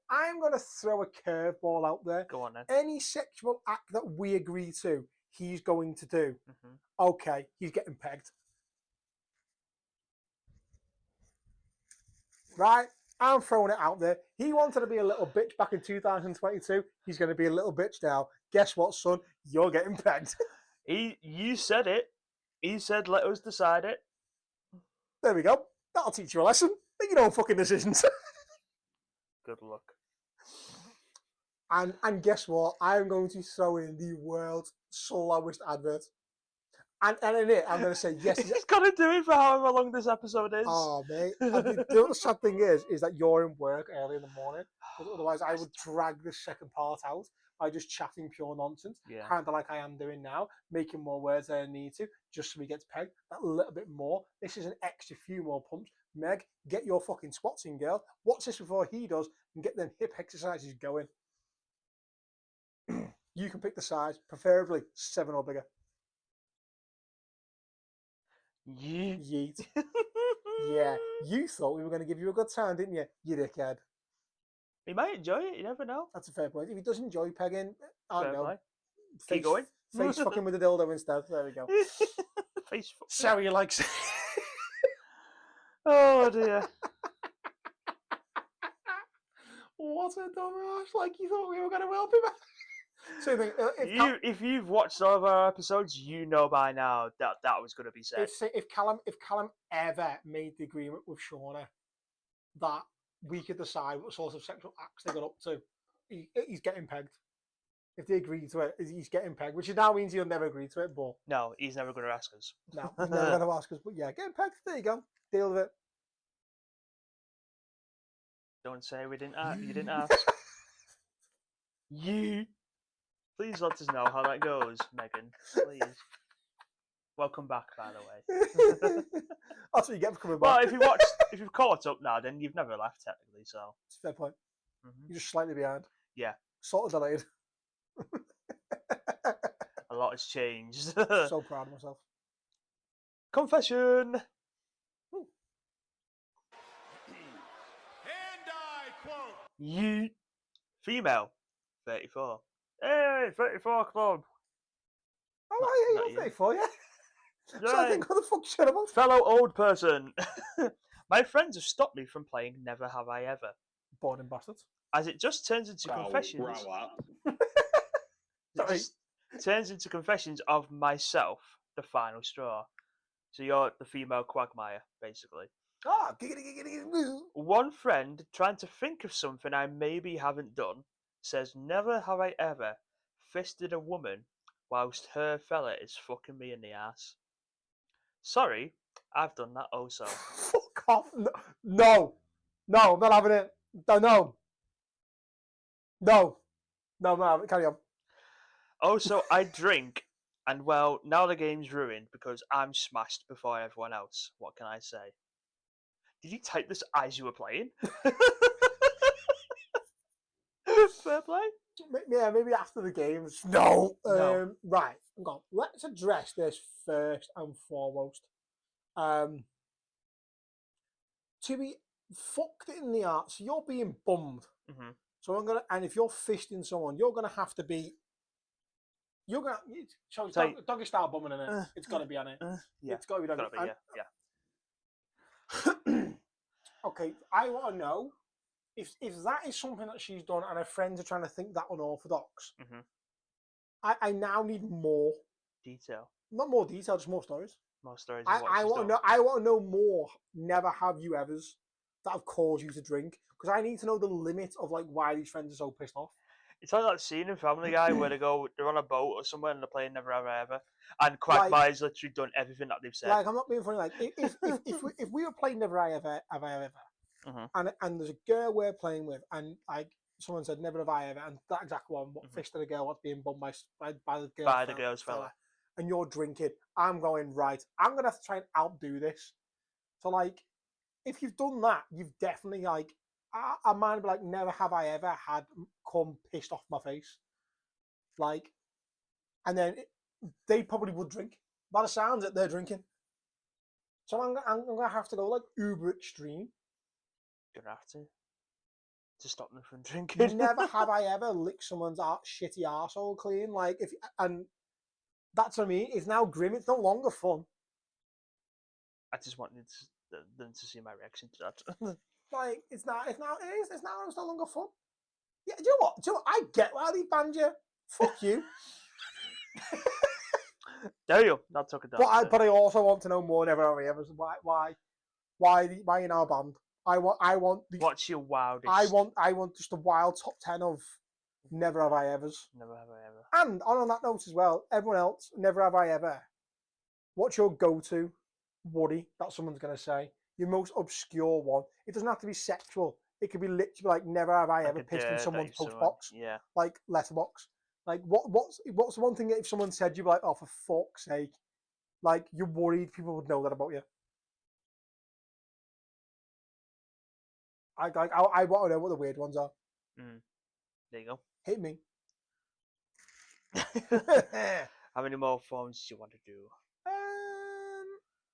going to throw a curveball out there. Go on then. Any sexual act that we agree to, he's going to do. Okay, he's getting pegged. Right? I'm throwing it out there. He wanted to be a little bitch back in 2022. He's going to be a little bitch now. Guess what, son? You're getting pegged. You said it. He said, let us decide it. There we go. That'll teach you a lesson. Make your own fucking decisions. Good luck. And guess what? I'm going to throw in the world's slowest advert. And in it, I'm going to say yes. He's got to do it for however long this episode is. Oh, mate. The other sad thing is that you're in work early in the morning. Otherwise, I would drag this second part out by just chatting pure nonsense. Yeah. Kind of like I am doing now, making more words than I need to, just so he gets pegged that little bit more. This is an extra few more pumps. Meg, get your fucking squats in, girl. Watch this before he does and get them hip exercises going. You can pick the size, preferably 7 or bigger. Yeet. Yeah, you thought we were going to give you a good time, didn't you? You dickhead. He might enjoy it. You never know. That's a fair point. If he does enjoy pegging, I don't know. Keep going. Face fucking with the dildo instead. There we go. Face fuck. Sorry, you like. Oh dear. What a dumbass! Like you thought we were going to help him. So If you've watched all of our episodes, you know by now that was going to be said. if Callum ever made the agreement with Shauna that we could decide what sort of sexual acts they got up to, he's getting pegged. If they agree to it, he's getting pegged, which now means he'll never agree to it. But no, he's never going to ask us. No, he's never going to ask us. But yeah, getting pegged. There you go. Deal with it. Don't say we didn't. You didn't ask. You. Please let us know how that goes, Megan. Please. Welcome back, by the way. That's what you get for coming Well, back. if you've caught up now, then you've never left technically. So it's a fair point. You're just slightly behind. Yeah. Sort of delayed. A lot has changed. So proud of myself. Confession. And I quote. You. Female. 34. Hey, 34 club. Oh, yeah, you're 34, yeah. Right. So I think what the fuck shit about? Fellow old person. My friends have stopped me from playing Never Have I Ever. Boring bastards. As it just turns into confessions. Grow up. It just turns into confessions of myself, the final straw. So you're the female quagmire, basically. Ah, giggity. One friend, trying to think of something I maybe haven't done, says never have I ever fisted a woman whilst her fella is fucking me in the ass. Sorry, I've done that also. Fuck off. No, I'm not having it. No. Carry on. Also, I drink, and well, now the game's ruined because I'm smashed before everyone else. What can I say? Did you type this as you were playing? Fair play. Yeah, maybe after the games. No. No. Right. Hang on. Let's address this first and foremost. To be fucked in the arse, you're being bummed. Mm-hmm. So and if you're fisting someone, you're gonna have to be. You're gonna. So doggy style bumming in it. It's got to be on it. Yeah. It's got to be doggy. Yeah. Okay, I want to know if that is something that she's done and her friends are trying to think that unorthodox. Mm-hmm. I now need more detail. Not more detail, just more stories. More stories. I want to know. I want to know more. Never have you ever's that have caused you to drink, because I need to know the limit of like why these friends are so pissed off. It's like that scene in Family Guy where they're on a boat or somewhere and they're playing Never Have I Ever, and Quagmire's literally done everything that they've said. Like, I'm not being funny. Like, if we were playing Never Have I Ever, mm-hmm. and there's a girl we're playing with, and like someone said Never Have I Ever, and that exact one, what mm-hmm. fisted a girl, what's being bummed by the girl's fella, and you're drinking, I'm going, right, I'm going to have to try and outdo this. So, like, if you've done that, you've definitely, like, I might be like, never have I ever had come pissed off my face. Like, and then they probably would drink. By the sounds that they're drinking. So I'm going to have to go, like, uber extreme. You're going to have to stop them from drinking. Never have I ever licked someone's shitty arsehole clean. Like, and that's what I mean. It's now grim. It's no longer fun. I just wanted them to see my reaction to that. Like, it's now no longer fun. Yeah, do you know what? I get why they banned you. Fuck you. There you go. Took it down. But I also want to know more. Never have I ever. Why you now banned? I want. What's your wildest? I want just a wild top 10 of never have I ever's. Never have I ever. And on that note as well, everyone else, never have I ever. What's your go-to worry that someone's going to say? Your most obscure one. It doesn't have to be sexual. It could be literally like, never have I ever pissed in someone's postbox. Yeah. Like letterbox. Like what's the one thing that if someone said, you'd be like, oh, for fuck's sake. Like, you're worried people would know that about you. I want to know what the weird ones are. There you go. Hit me. How many more forms do you want to do?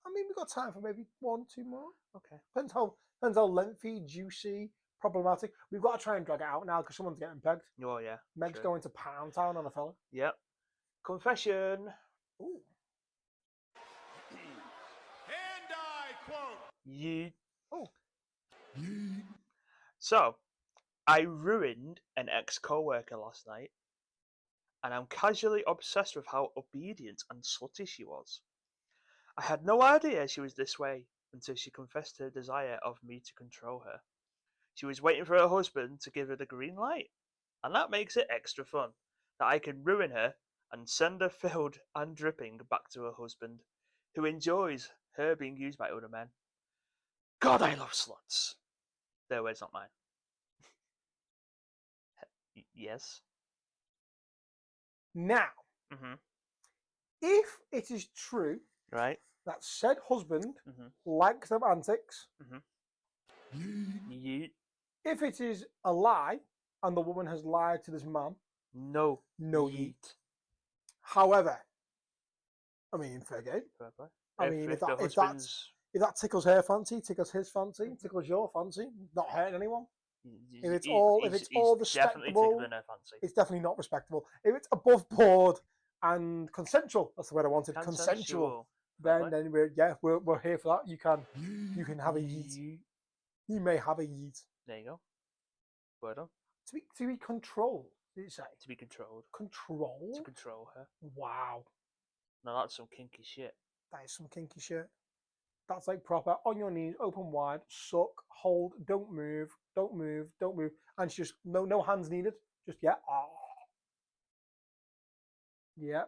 I mean, we've got time for maybe 1, 2 more. Okay. Depends how lengthy, juicy, problematic. We've got to try and drag it out now because someone's getting pegged. Oh yeah. Meg's going to Pound Town on a fella. Yep. Confession. Ooh. And I quote. Yeet. Oh. So, I ruined an ex-coworker last night, and I'm casually obsessed with how obedient and slutty she was. I had no idea she was this way until she confessed her desire of me to control her. She was waiting for her husband to give her the green light, and that makes it extra fun that I can ruin her and send her filled and dripping back to her husband, who enjoys her being used by other men. God, I love sluts. Their words, not mine. Yes. Now, Mhm. if it is true Right. that said husband Mhm. likes them antics, Mhm. Yeet. if it is a lie and the woman has lied to this man, No. no Yeet. yeet. However, I mean, fair game. Fair play. I mean, if the if husband's that tickles her fancy, tickles his fancy, tickles your fancy, not hurting anyone. If it's all he's definitely respectable, tickling her fancy. it's definitely not respectable. If it's above board and consensual, that's the word I wanted. Consensual. Fair Then we're here for that. You can have a yeet. You may have a yeet. There you go. Well done. To be controlled, did you say? To be controlled. Control? To control her. Wow. Now that's some kinky shit. That is some kinky shit. That's like proper on your knees, open wide, suck, hold, don't move, don't move, don't move. And it's just no hands needed. Just yeah. Oh. Yeah.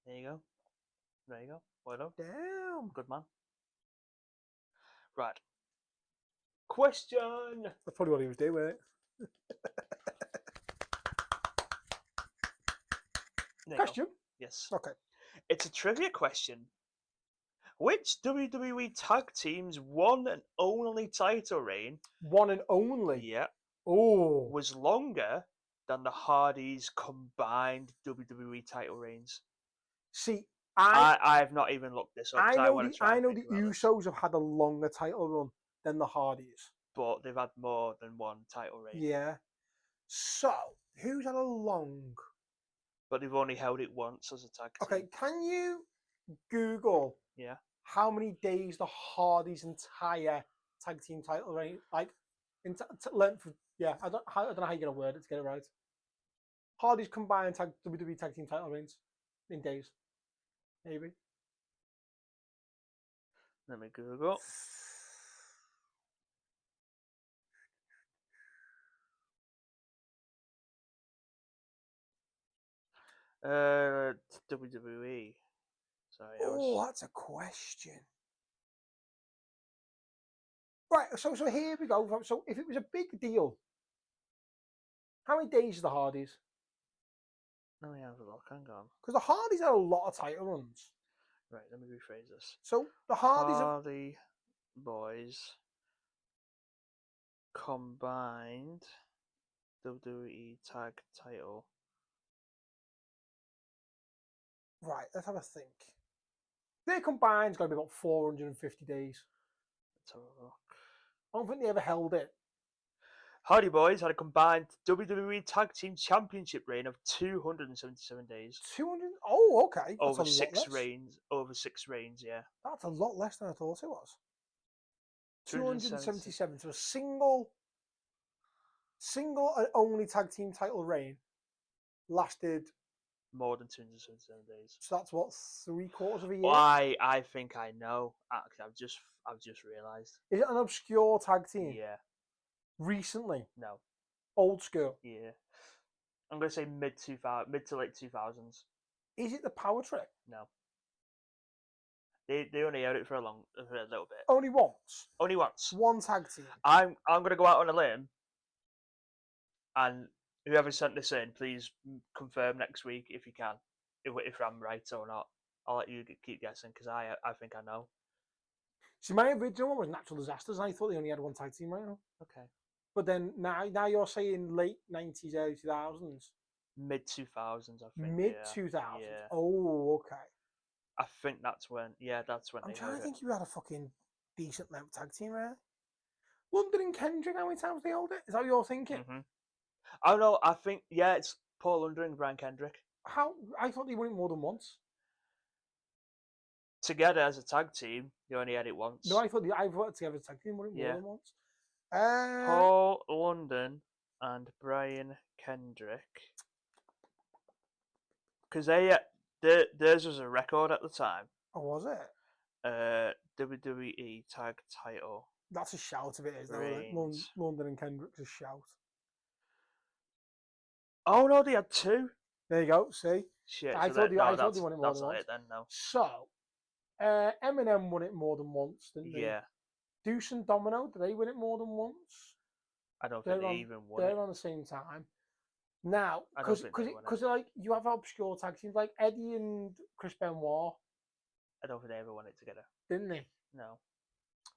There you go. There you go. Well done. Damn. Good man. Right. Question. That's probably what he was doing. Question? Yes. Okay. It's a trivia question. Which WWE tag team's one and only title reign? One and only? Yeah. Oh. Was longer than the Hardys' combined WWE title reigns. See, I have not even looked this up. I know the Usos Usos have had a longer title run than the Hardys, but they've had more than one title reign. Yeah. So who's had a long? But they've only held it once as a tag team. Okay, can you Google? Yeah. How many days the Hardys' entire tag team title reign, like in length? Yeah, I don't know how you're gonna word it to get it right. Hardys combined WWE tag team title reigns in days, maybe. Let me Google. WWE. Sorry. That's a question. Right, so here we go. So if it was a big deal, how many days are the Hardys? Let me have a look. Hang on. Because the Hardys had a lot of title runs. Right, let me rephrase this. So the Hardys Hardy Boys combined WWE tag title. Right, let's have a think. Their combined's got to be about 450 days. Let's have a look. I don't think they ever held it. Hardy Boys had a combined WWE Tag Team Championship reign of 277 days. 200? Oh, okay. That's over 6 reigns. Over 6 reigns, yeah. That's a lot less than I thought it was. 277. So a single and only tag team title reign lasted more than 277 days. So that's what, 3/4 of a year? Well, I think I know. Actually, I've just realised. Is it an obscure tag team? Yeah. Recently? No. Old school? Yeah. I'm gonna say mid to late 2000s. Is it the Power Trip? No. They only held it for a little bit. Only once? Only once. One tag team? I'm gonna go out on a limb, and whoever sent this in, please confirm next week if you can, if I'm right or not. I'll let you keep guessing because I think I know. See, my original one was Natural Disasters, and I thought they only had one tag team right now. Okay. But then now you're saying late 90s, early 2000s. Mid 2000s, I think. Mid 2000s. Yeah. Oh, okay. I think that's when. Yeah, that's when. I'm trying to think you had a fucking decent length tag team, right? London and Kendrick, how many times they hold it? Is that what you're thinking? Mm-hmm. Oh no, I think it's Paul London and Brian Kendrick. How? I thought they won it more than once. Together as a tag team, they only had it once. No, I thought together as a tag team won it more than once. Paul London and Brian Kendrick. Because theirs was a record at the time. Oh, was it? WWE tag title. That's a shout of it, isn't it? London and Kendrick's a shout. Oh no, they had two. There you go. See, shit. I thought they won it more than once. That's not it then. No. So, Eminem won it more than once, didn't they? Yeah. Deuce and Domino, did they win it more than once? I don't think they even won it. They're on the same time. Now, because like you have obscure tag teams like Eddie and Chris Benoit. I don't think they ever won it together. Didn't they? No.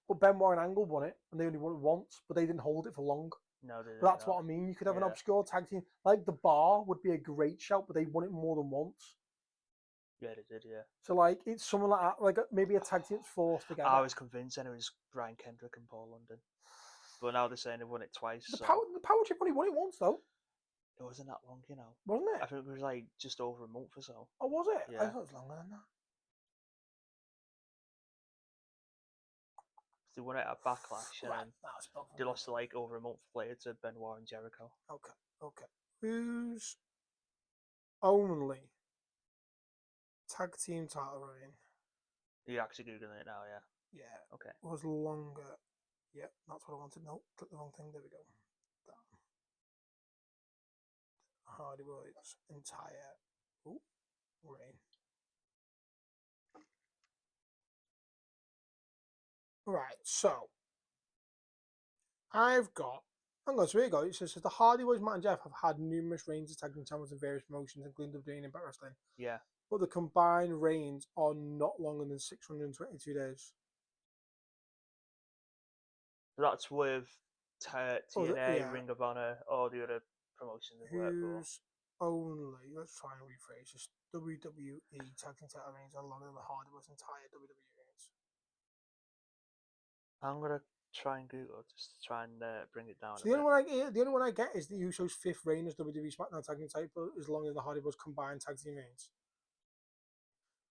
But Benoit and Angle won it, and they only won it once, but they didn't hold it for long. No, they didn't. But that's what I mean. You could have an obscure tag team like The Bar would be a great shout, but they won it more than once. Yeah, they did. Yeah. So like it's something like that, like maybe a tag team that's forced together. I was convinced then it was Brian Kendrick and Paul London, but now they're saying they won it twice. The Power Trip only won it once though. It wasn't that long, you know. Wasn't it? I think it was like just over a month or so. Oh, was it? Yeah. I thought it was longer than that. They won it at Backlash, and then they lost lost like over a month later to Benoit and Jericho. Okay. Who's only tag team title reign? You're actually googling it now, yeah. Yeah. Okay. Was longer. Yep, that's what I wanted. No, click the wrong thing. There we go. Damn. Hardy Boys entire reign. Right, so I'm going to here you go. It says the Hardy Boys, Matt and Jeff have had numerous reigns as tag team champions in various promotions, including WWE and Impact Wrestling. Yeah. But the combined reigns are not longer than 622 days. That's with TNA, yeah. Ring of Honor, all the other promotions they've worked for. Only, let's try and rephrase this. WWE tag team title reigns are longer than the Hardy Boys' entire WWE reigns. I'm gonna try and Google just to try and bring it down. So the only one I get is the Usos' fifth reign as WWE SmackDown tag team title is longer than the Hardy Boys' combined tag team reigns.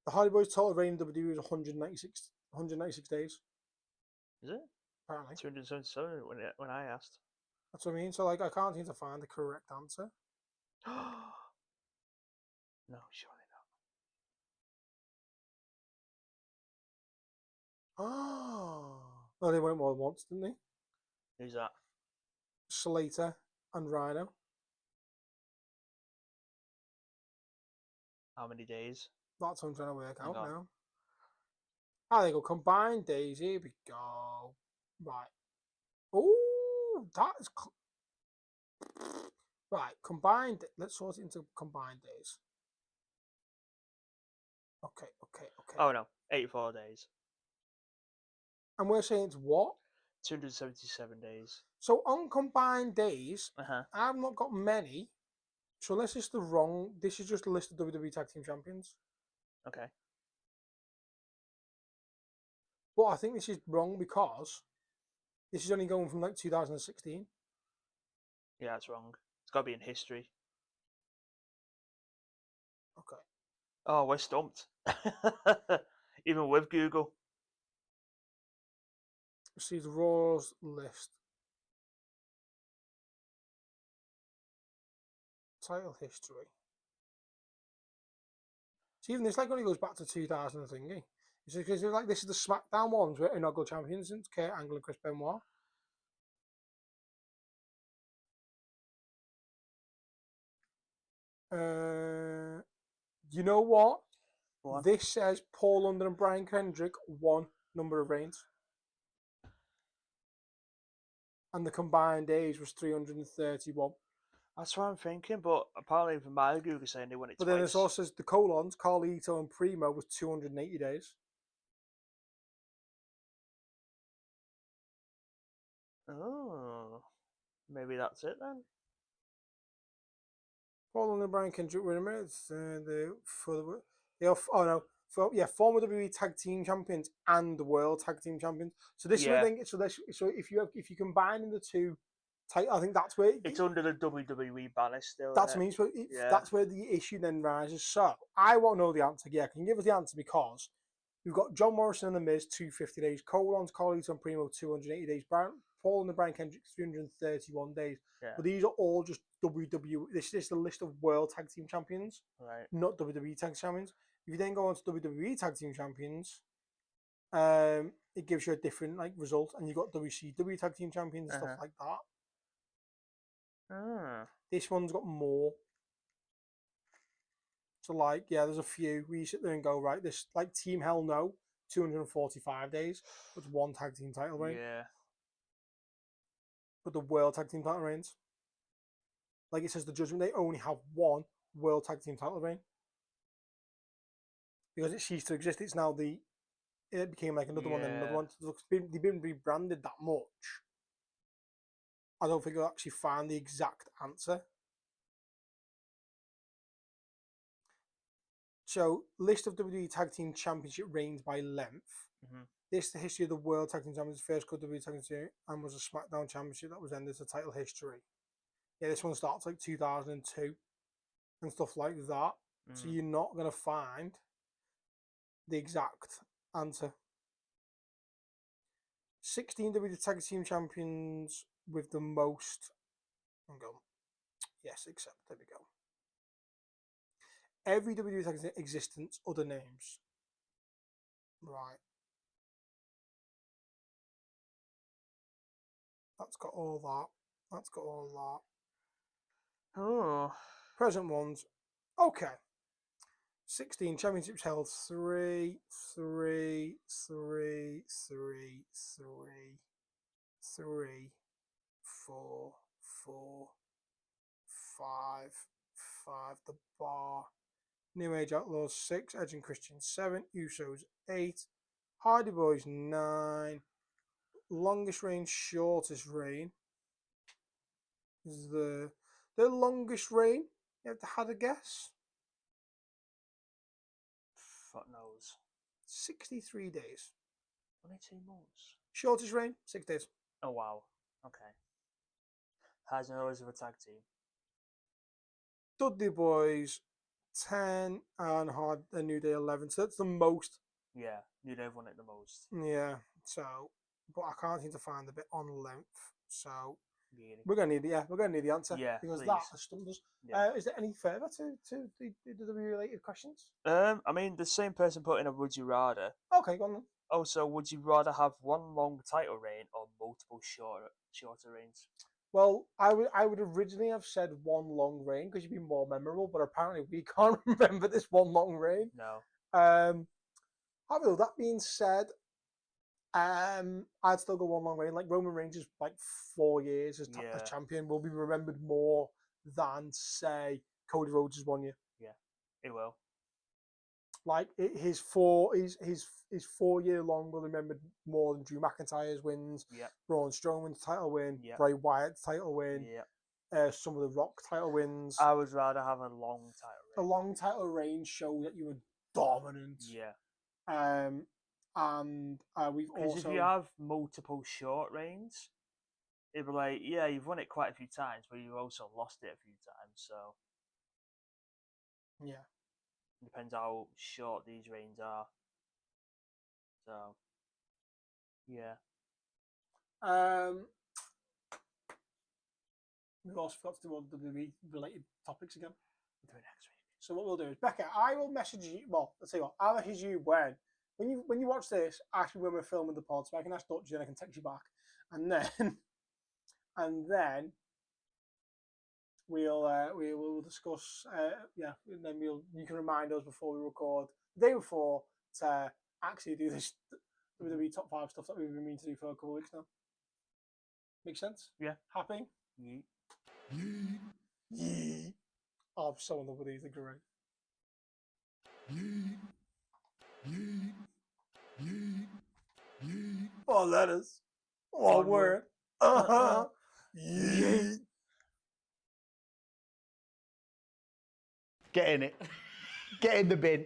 The Hardy Boys' total reign in WWE is 196 days. Is it? Apparently. 277 when I asked. That's what I mean. So like I can't seem to find the correct answer. No, surely not. Oh, they went more than once, didn't they? Who's that? Slater and Rhino. How many days? That's what I'm trying to work out now. Ah, there you go. Combined days. Here we go. Right. Oh, that is... Right, combined... Let's sort it into combined days. Okay. Oh, no. 84 days. And we're saying it's what? 277 days. So on combined days, I've not got many. So unless it's the wrong... This is just a list of WWE Tag Team Champions. Okay. But I think this is wrong because this is only going from like 2016. Yeah, that's wrong. It's got to be in history. Okay. Oh, we're stumped. Even with Google. See the Raw's list. Title history. See, even this like only goes back to 2000 thingy. Because like this is the SmackDown ones where inaugural champions since Kurt Angle and Chris Benoit. You know what? This says Paul London and Brian Kendrick won number of reigns. And the combined age was 331. That's what I'm thinking, but apparently from my Google saying they won it twice. But then it also says the colons, Carlito and Primo was 280 days. Oh, maybe that's it then. Paul London and Brian Kendrick win a minute. Former WWE Tag Team Champions and the World Tag Team Champions. So this is the thing. So if you combine the two I think that's where it's under the WWE banner still. That's me. So that's where the issue then rises. So I won't know the answer. Yeah, can you give us the answer? Because we've got John Morrison and The Miz 250 days, Colon's Colleagues on Primo 280 days, Paul and the Brian Kendricks 331 days. Yeah. But these are all just WWE. This is the list of World Tag Team Champions, right? Not WWE Tag Team Champions. If you then go on to WWE Tag Team Champions, it gives you a different result, and you've got WCW Tag Team Champions and stuff like that. This one's got more. So there's a few where you sit there and go, right, this Team Hell No, 245 days, but one tag team title reign. Yeah. But the World Tag Team title reigns, it says the Judgment, they only have one World Tag Team title reign. Because it ceased to exist, it's now it became another one, then another one. They've been rebranded that much. I don't think I'll actually find the exact answer. So, list of WWE Tag Team Championship reigns by length. This is the history of the World Tag Team Champions, first called WWE Tag Team Championship, and was a SmackDown Championship that was ended as a title history. Yeah, this one starts 2002 and stuff like that. So you're not going to find the exact answer. 16 WWE Tag Team Champions with the most. Hang on. Yes, accept. There we go. Every WWE Tag Team existence, other names. Right. That's got all that. That's got all that. Oh. Present ones. Okay. 16 championships held. 3, 3, 3, 3, 3, 3, 4, 4, 5, 5. The Bar. New Age Outlaws 6. Edge and Christian 7. Usos 8. Hardy Boys 9. Longest reign, shortest reign. Is the longest reign? You have to have a guess. Fuck knows. 63 days. Only 2 months. Shortest reign, 6 days. Oh wow. Okay. Has no as of a tag team. Dudley Boys 10 and Hard a New Day 11. So that's the most. Yeah, New Day have won it the most. Yeah. So, but I can't seem to find the bit on length. So Really? we're gonna need the answer. Yeah, because please. that has stumped us. Yeah. Is there any further to the related questions? I mean, the same person put in a would you rather. Okay, go on then. Also, would you rather have one long title reign or multiple shorter reigns? Well, I would originally have said one long reign because you'd be more memorable, but apparently we can't remember this one long reign. No. However, that being said, I'd still go one long reign. Roman Reigns is 4 years as champion, will be remembered more than say Cody Rhodes' 1 year. Yeah, it will. His 4 year long will be remembered more than Drew McIntyre's wins, Braun Strowman's title win, Bray Wyatt's title win, some of the Rock title wins. I would rather have a long title reign. A long title reign shows that you were dominant. Yeah. And we've also... Because if you have multiple short reigns, it'd be you've won it quite a few times, but you've also lost it a few times, so... Yeah. Depends how short these reigns are. So, yeah. We've also got to do all the WWE related topics again. We'll do it next week. So what we'll do is, Becca, I will message you. Well, let's see what I'll message you when you watch this. Actually, when we're filming the pod, so I can ask Dutchy and I can text you back, and then we'll discuss. And then you can remind us before we record the day before to actually do this WWE top 5 stuff that we've been meaning to do for a couple of weeks now. Make sense? Yeah. Happy? Yeet. Yeet. Yeet. Oh, I'm so in love with these. They're great. Yeet. Yeet. Yeet. Yeet. 4 letters. 1 word. Yeet. Get in it. Get in the bin.